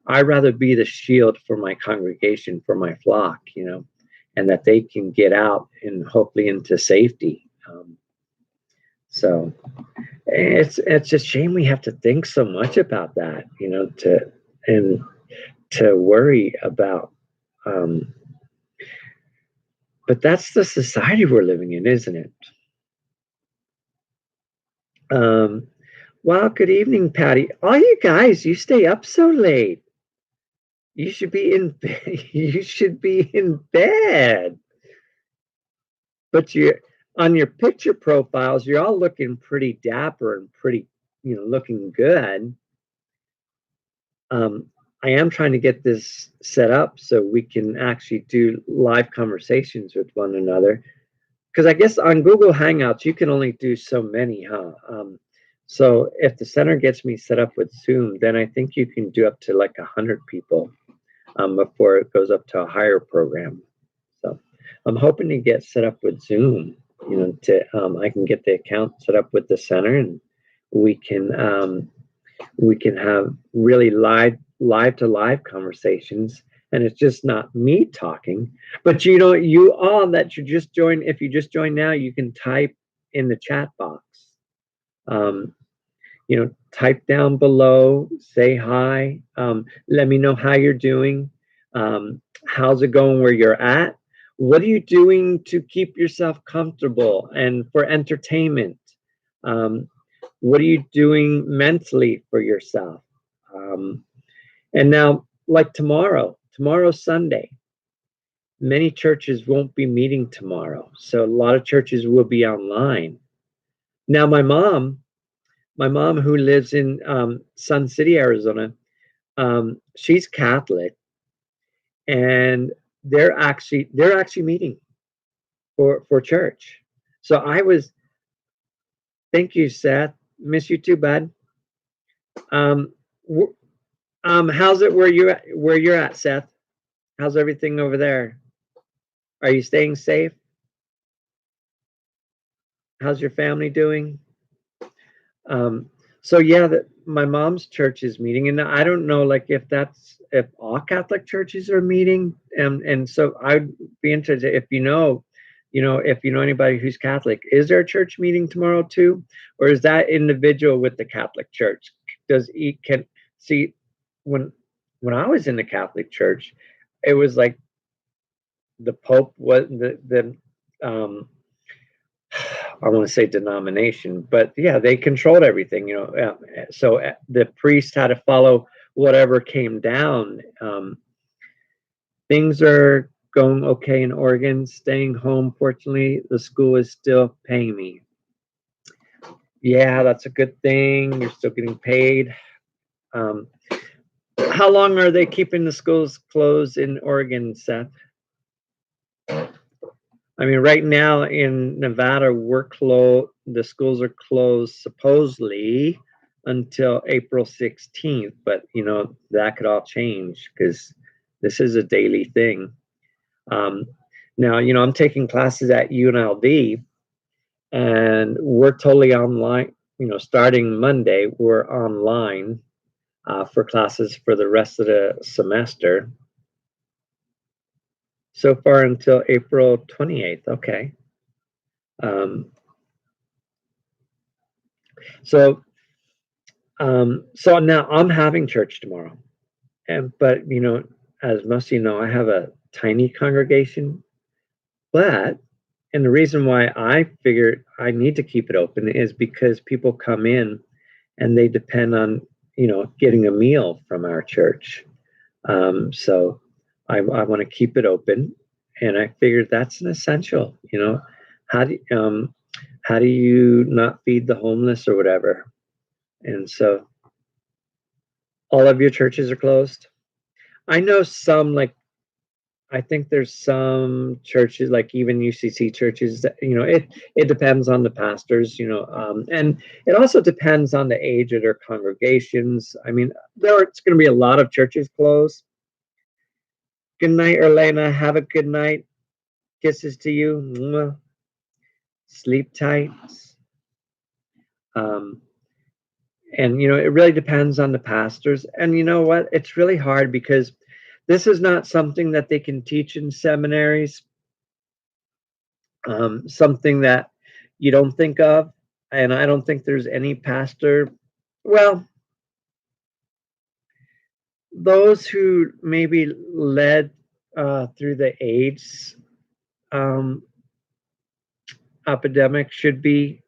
I'd rather be the shield for my congregation, for my flock, and that they can get out and hopefully into safety. So it's just shame we have to think so much about that, to worry about. But that's the society we're living in, isn't it? Well, good evening, Patty. All you guys, you stay up so late. You should be in bed. You should be in bed. But on your picture profiles, you're all looking pretty dapper and pretty, looking good. I am trying to get this set up so we can actually do live conversations with one another. Because I guess on Google Hangouts, you can only do so many, huh? So if the center gets me set up with Zoom, then I think you can do up to like 100 people before it goes up to a higher program. So I'm hoping to get set up with Zoom, I can get the account set up with the center, and we can have really live to live conversations. And it's just not me talking, but you all that you just joined, if you just joined now, you can type in the chat box. Type down below, say hi, let me know how you're doing. How's it going where you're at? What are you doing to keep yourself comfortable and for entertainment? What are you doing mentally for yourself? And now, like tomorrow's Sunday. Many churches won't be meeting tomorrow, so a lot of churches will be online. Now, my mom who lives in Sun City, Arizona, she's Catholic, and they're actually meeting for church. So thank you, Seth. Miss you too, bud. How's it where you're at, Seth? How's everything over there? Are you staying safe? How's your family doing? So yeah, my mom's church is meeting, and I don't know, like if all Catholic churches are meeting, and so I'd be interested if if you know anybody who's Catholic. Is there a church meeting tomorrow too, or is that individual with the Catholic Church? When I was in the Catholic Church, it was like the Pope was the I want to say denomination, but yeah, they controlled everything, so the priest had to follow whatever came down. Things are going okay in Oregon, staying home. Fortunately, the school is still paying me. Yeah, that's a good thing. You're still getting paid. How long are they keeping the schools closed in Oregon, Seth? I mean, right now in Nevada, the schools are closed supposedly until April 16th, but that could all change because this is a daily thing. Now, I'm taking classes at UNLV, and we're totally online. Starting Monday, we're online for classes for the rest of the semester. so far until April 28th. Okay. Um, so so now I'm having church tomorrow, but as most of you know, I have a tiny congregation. But and the reason why I figured I need to keep it open is because people come in and they depend on getting a meal from our church. So I want to keep it open, and I figured that's an essential. How do how do you not feed the homeless or whatever? And so all of your churches are closed. I know some, like I think there's some churches, like even UCC churches, that it depends on the pastors, and it also depends on the age of their congregations. I mean, there's going to be a lot of churches closed. Good night, Erlena. Have a good night. Kisses to you. Mwah. Sleep tight. Um, and it really depends on the pastors. And you know what? It's really hard because this is not something that they can teach in seminaries. Something that you don't think of, and I don't think there's any pastor. Well, those who maybe led through the AIDS um, epidemic should be,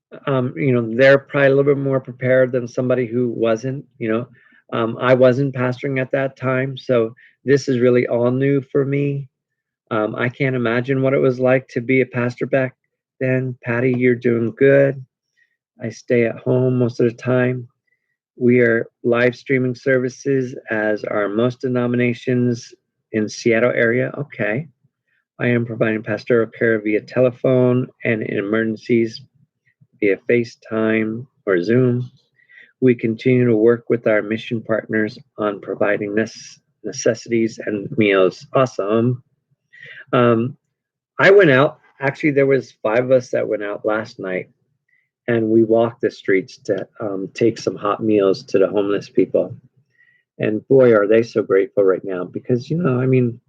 they're probably a little bit more prepared than somebody who wasn't. I wasn't pastoring at that time, so this is really all new for me. I can't imagine what it was like to be a pastor back then. Patty, you're doing good. I stay at home most of the time. We are live streaming services as are most denominations in Seattle area. Okay. I am providing pastoral care via telephone and in emergencies via FaceTime or Zoom. We continue to work with our mission partners on providing necessities and meals. Awesome. I went out. Actually, there was 5 of us that went out last night, and we walked the streets to take some hot meals to the homeless people. And boy, are they so grateful right now because, I mean,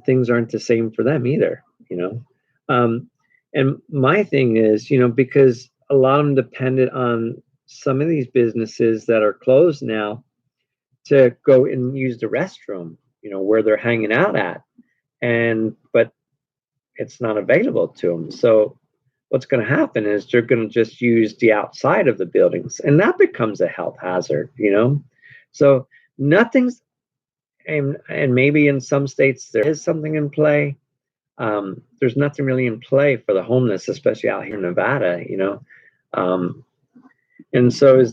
things aren't the same for them either, and my thing is, because a lot of them depended on some of these businesses that are closed now to go and use the restroom, where they're hanging out at. But it's not available to them. So what's going to happen is they're going to just use the outside of the buildings, and that becomes a health hazard, So nothing's, and maybe in some states there is something in play. There's nothing really in play for the homeless, especially out here in Nevada, and so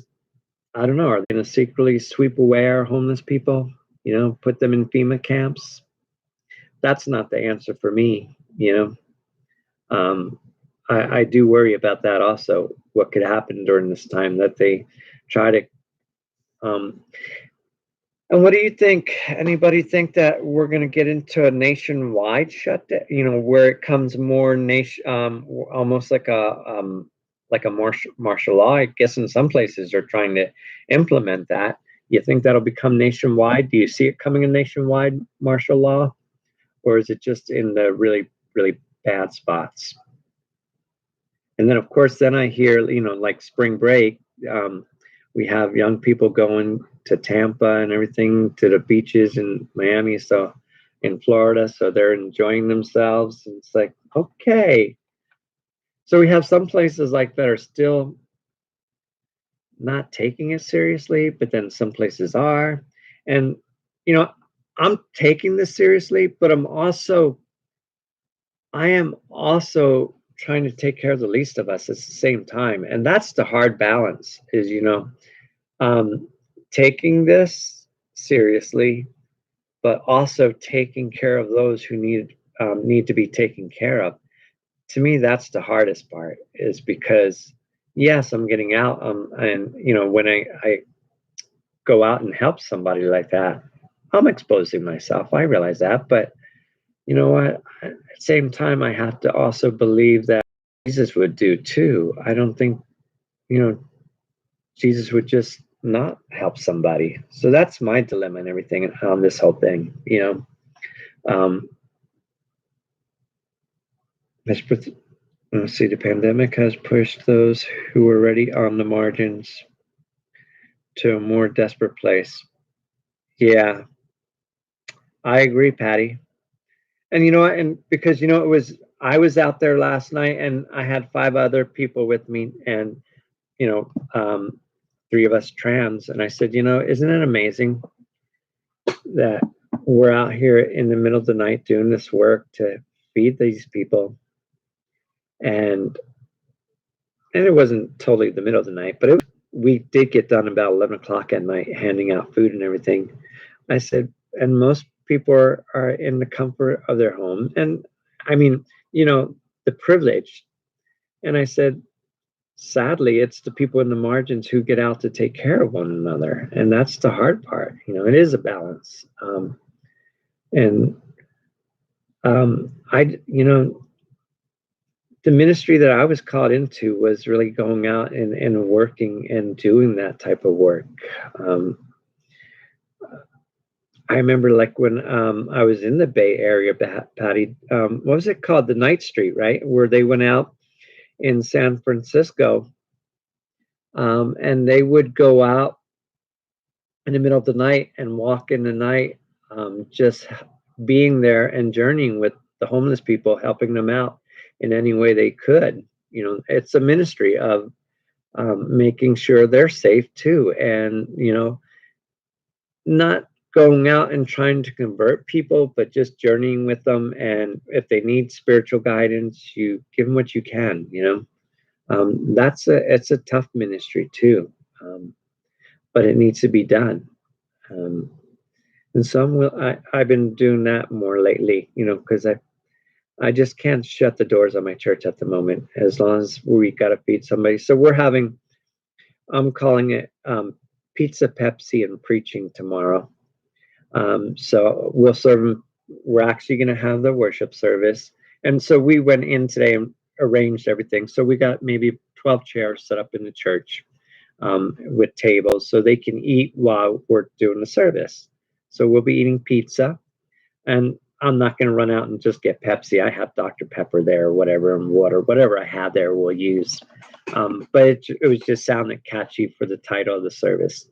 I don't know, are they going to secretly sweep away our homeless people, put them in FEMA camps? That's not the answer for me, I do worry about that also. What could happen during this time that they try to. And what do you think? Anybody think that we're going to get into a nationwide shutdown? Where it comes more almost like a martial law. I guess in some places they're trying to implement that. You think that'll become nationwide? Do you see it coming in nationwide martial law, or is it just in the really, really bad spots? And then, of course, then I hear, like spring break, we have young people going to Tampa and everything, to the beaches in Miami, so in Florida, so they're enjoying themselves. And it's like, okay. So we have some places like that are still not taking it seriously, but then some places are. And, I'm taking this seriously, but I am also trying to take care of the least of us at the same time. And that's the hard balance is, taking this seriously, but also taking care of those who need to be taken care of. To me, that's the hardest part is because, yes, I'm getting out. And, when I go out and help somebody like that, I'm exposing myself. I realize that. But you know what? At the same time, I have to also believe that Jesus would do too. I don't think, Jesus would just not help somebody. So that's my dilemma and everything on this whole thing, let's see, the pandemic has pushed those who were already on the margins to a more desperate place. Yeah, I agree, Patty. And you know what? And because I was out there last night, and I had 5 other people with me, and you know, 3 of us trans, and I said, isn't it amazing that we're out here in the middle of the night doing this work to feed these people, and it wasn't totally the middle of the night, but we did get done about 11 o'clock at night, handing out food and everything. I said, and most people are in the comfort of their home, and I mean, the privilege. And I said, sadly, it's the people in the margins who get out to take care of one another, and that's the hard part. It is a balance. And the ministry that I was called into was really going out and working and doing that type of work. I remember, like, when I was in the Bay Area, Patty, what was it called? The Night Street, right? Where they went out in San Francisco, and they would go out in the middle of the night and walk in the night, just being there and journeying with the homeless people, helping them out in any way they could. It's a ministry of making sure they're safe too, and not going out and trying to convert people, but just journeying with them. And if they need spiritual guidance, you give them what you can. It's a tough ministry too, but it needs to be done. And so I've been doing that more lately, because I just can't shut the doors on my church at the moment, as long as we got to feed somebody. So I'm calling it Pizza, Pepsi, and Preaching tomorrow. So we'll serve them. We're actually going to have the worship service. And so we went in today and arranged everything. So we got maybe 12 chairs set up in the church, with tables, so they can eat while we're doing the service. So we'll be eating pizza, and I'm not going to run out and just get Pepsi. I have Dr. Pepper there, or whatever, and water, whatever I have there, we'll use. But it was just sounding catchy for the title of the service.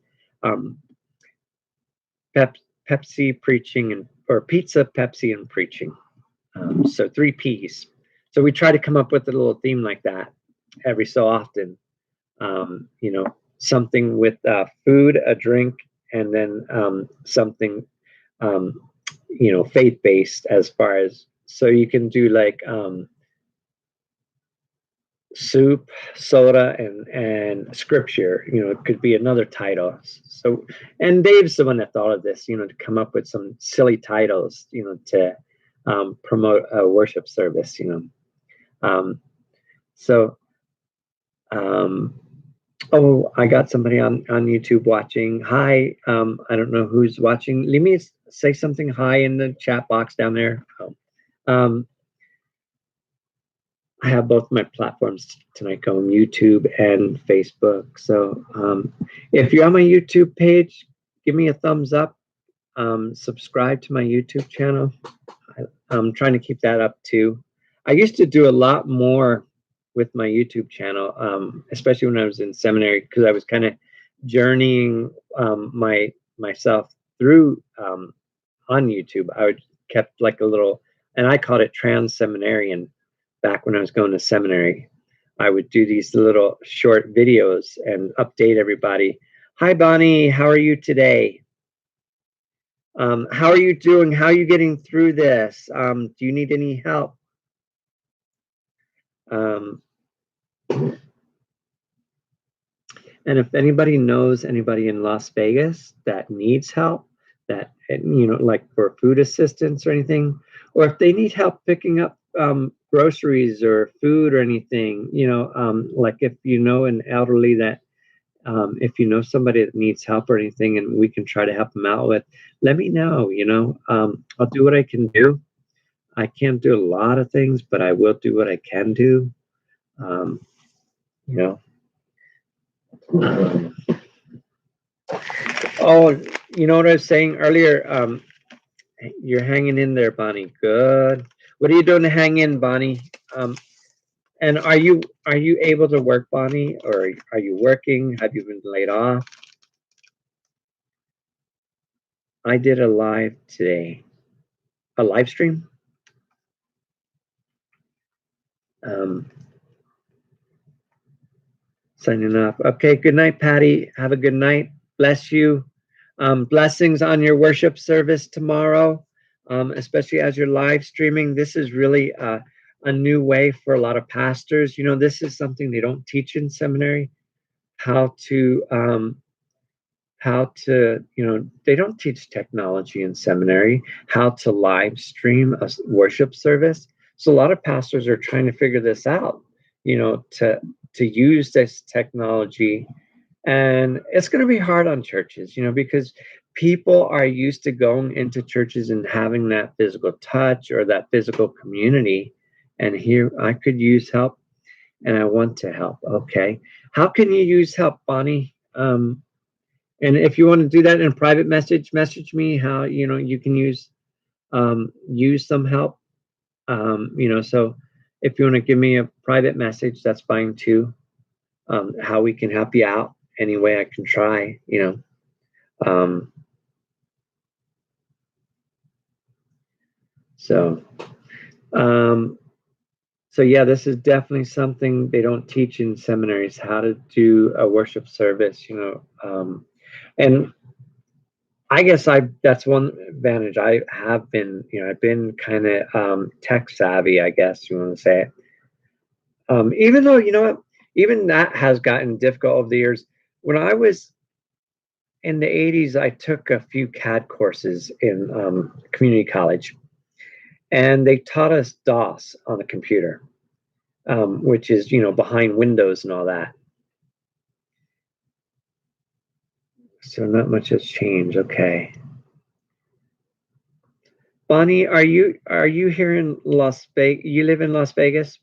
Pepsi, Preaching, or Pizza, Pepsi, and Preaching. So 3 P's. So we try to come up with a little theme like that every so often. Something with food, a drink, and then something, faith-based, as far as, so you can do like soup, soda, and scripture. It could be another title. So, and Dave's the one that thought of this, to come up with some silly titles, to promote a worship service. Oh, I got somebody on YouTube watching. Hi, I don't know who's watching. Let me say something hi in the chat box down there. I have both my platforms tonight going, YouTube and Facebook. So if you're on my YouTube page, give me a thumbs up. Subscribe to my YouTube channel. I'm trying to keep that up too. I used to do a lot more with my YouTube channel, especially when I was in seminary, because I was kind of journeying myself through on YouTube. I kept like a little, and I called it Trans Seminarian. Back when I was going to seminary, I would do these little short videos and update everybody. Hi, Bonnie. How are you today? How are you doing? How are you getting through this? Do you need any help? And if anybody knows anybody in Las Vegas that needs help, that, like for food assistance or anything, or if they need help picking up groceries or food or anything, like if an elderly that, if somebody that needs help or anything, and we can try to help them out with, let me know. I'll do what I can do. I can't do a lot of things, but I will do what I can do. Oh, what I was saying earlier, You're hanging in there, Bonnie. Good. What are you doing to hang in, Bonnie? And are you able to work, Bonnie, or are you working? Have you been laid off? I did a live today, a live stream. Um, Signing off. Okay. Good night, Patty. Have a good night. Bless you. Blessings on your worship service tomorrow, especially as you're live streaming. This is really a new way for a lot of pastors. This is something they don't teach in seminary. How to they don't teach technology in seminary, how to live stream a worship service. So a lot of pastors are trying to figure this out, to use this technology. And it's going to be hard on churches, because people are used to going into churches and having that physical touch or that physical community. And here I could use help, and I want to help. Okay. How can you use help, Bonnie? And if you want to do that in a private message me how you can use some help. So if you want to give me a private message, that's fine too. How we can help you out any way I can try. Um, so um, so yeah, this is definitely something they don't teach in seminaries, how to do a worship service. And I guess that's one advantage. I have been, I've been kind of tech savvy, I guess you want to say it. Even though, what, even that has gotten difficult over the years. When I was in the 80s, I took a few CAD courses in community college, and they taught us DOS on the computer, which is, behind Windows and all that. So not much has changed. Okay. Bonnie, are you here in Las Vegas? You live in Las Vegas?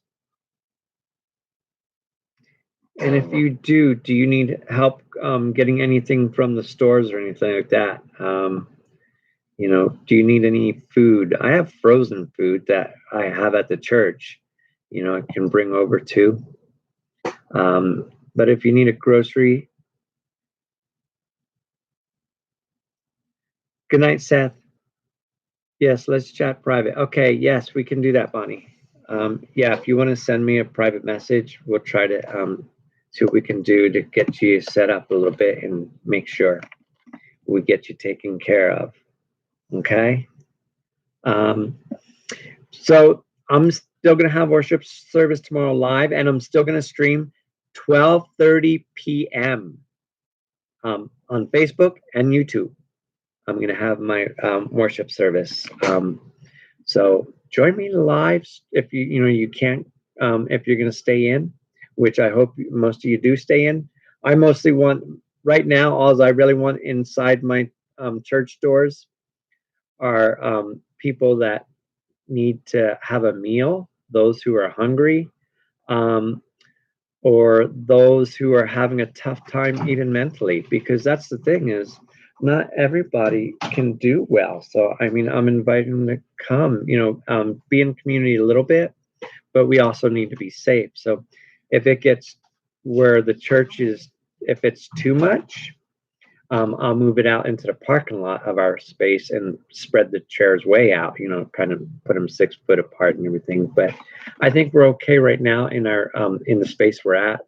And if you do you need help getting anything from the stores or anything like that? Do you need any food? I have frozen food that I have at the church, I can bring over too. But if you need a grocery, good night, Seth. Yes, let's chat private. Okay, yes, we can do that, Bonnie. Yeah, if you want to send me a private message, we'll try to see what we can do to get you set up a little bit and make sure we get you taken care of. Okay. So I'm still going to have worship service tomorrow live, and I'm still going to stream 12:30 p.m. On Facebook and YouTube. I'm going to have my worship service. So join me live if you can't, if you're going to stay in, which I hope most of you do stay in. I mostly want, right now, all I really want inside my church doors are people that need to have a meal, those who are hungry, or those who are having a tough time even mentally, because that's the thing is not everybody can do well. So I'm inviting them to come, be in community a little bit, but we also need to be safe. So if it gets where the church is, if it's too much, I'll move it out into the parking lot of our space and spread the chairs way out, kind of put them 6 foot apart and everything. But I think we're okay right now in our in the space we're at.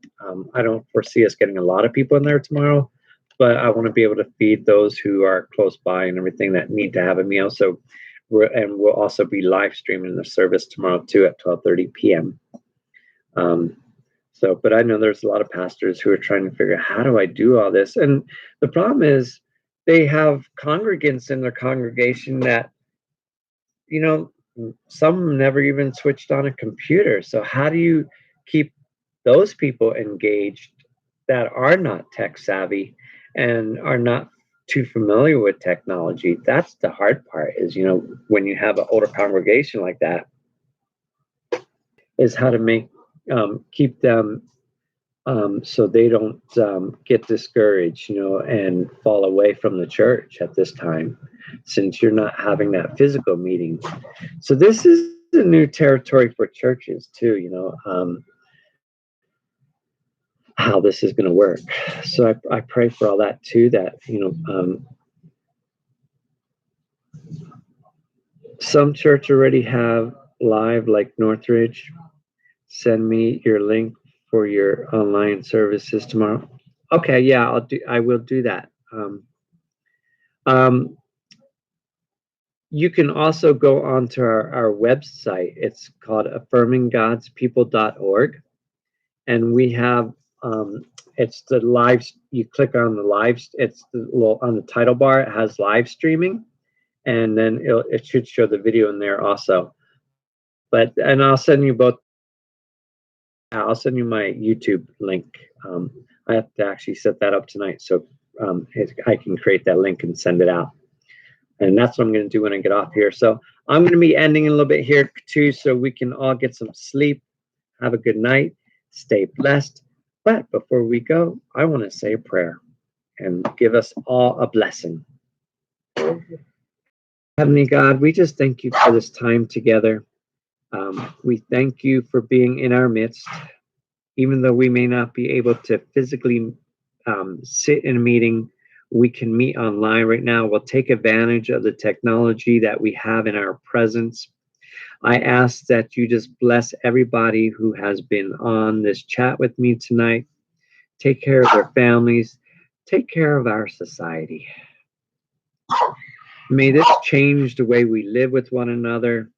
I don't foresee us getting a lot of people in there tomorrow, but I want to be able to feed those who are close by and everything that need to have a meal. So we'll also be live streaming the service tomorrow too at 12:30 p.m. But I know there's a lot of pastors who are trying to figure out, how do I do all this? And the problem is they have congregants in their congregation that, some never even switched on a computer. So how do you keep those people engaged that are not tech savvy and are not too familiar with technology? That's the hard part is, when you have an older congregation like that, is how to keep them so they don't get discouraged, and fall away from the church at this time, since you're not having that physical meeting. So this is a new territory for churches too, how this is going to work. So I pray for all that too, that, some church already have live, like Northridge. Send me your link for your online services tomorrow. Okay, yeah, I will do that. You can also go onto our website. It's called affirminggodspeople.org. And we have, it's the live, you click on the live, it's the little, on the title bar, it has live streaming. And then it should show the video in there also. And I'll send you both. I'll send you my YouTube link. I have to actually set that up tonight, so I can create that link and send it out. And that's what I'm going to do when I get off here. So I'm going to be ending in a little bit here too, so we can all get some sleep. Have a good night. Stay blessed. But before we go, I want to say a prayer and give us all a blessing. Heavenly God, we just thank you for this time together. We thank you for being in our midst. Even though we may not be able to physically sit in a meeting, we can meet online right now. We'll take advantage of the technology that we have in our presence. I ask that you just bless everybody who has been on this chat with me tonight. Take care of their families. Take care of our society. May this change the way we live with one another,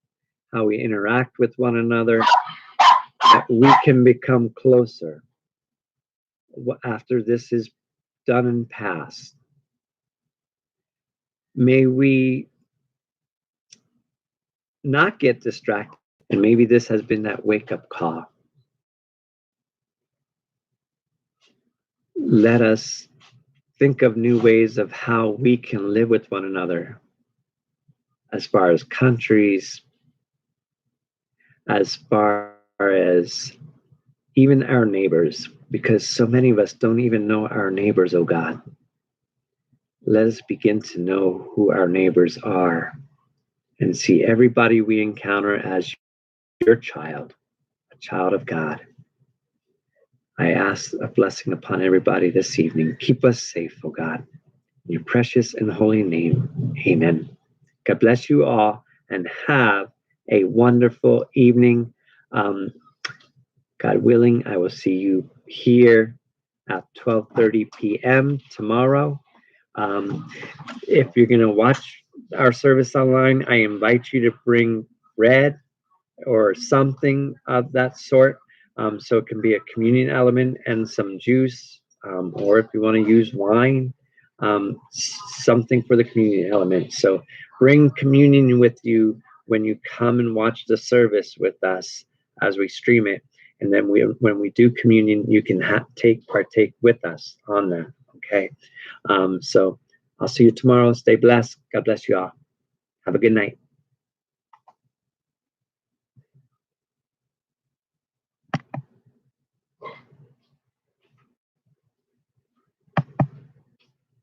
how we interact with one another, that we can become closer after this is done and past. May we not get distracted, and maybe this has been that wake-up call. Let us think of new ways of how we can live with one another, as far as countries, as far as even our neighbors, because so many of us don't even know our neighbors, oh God. Let us begin to know who our neighbors are and see everybody we encounter as your child, a child of God. I ask a blessing upon everybody this evening. Keep us safe, oh God. In your precious and holy name, amen. God bless you all and have a wonderful evening. God willing, I will see you here at 12:30 p.m. tomorrow. If you're going to watch our service online, I invite you to bring bread or something of that sort. So it can be a communion element and some juice, or if you want to use wine, something for the communion element. So bring communion with you when you come and watch the service with us as we stream it. And then when we do communion, you can partake with us on that. Okay. So I'll see you tomorrow. Stay blessed. God bless you all. Have a good night.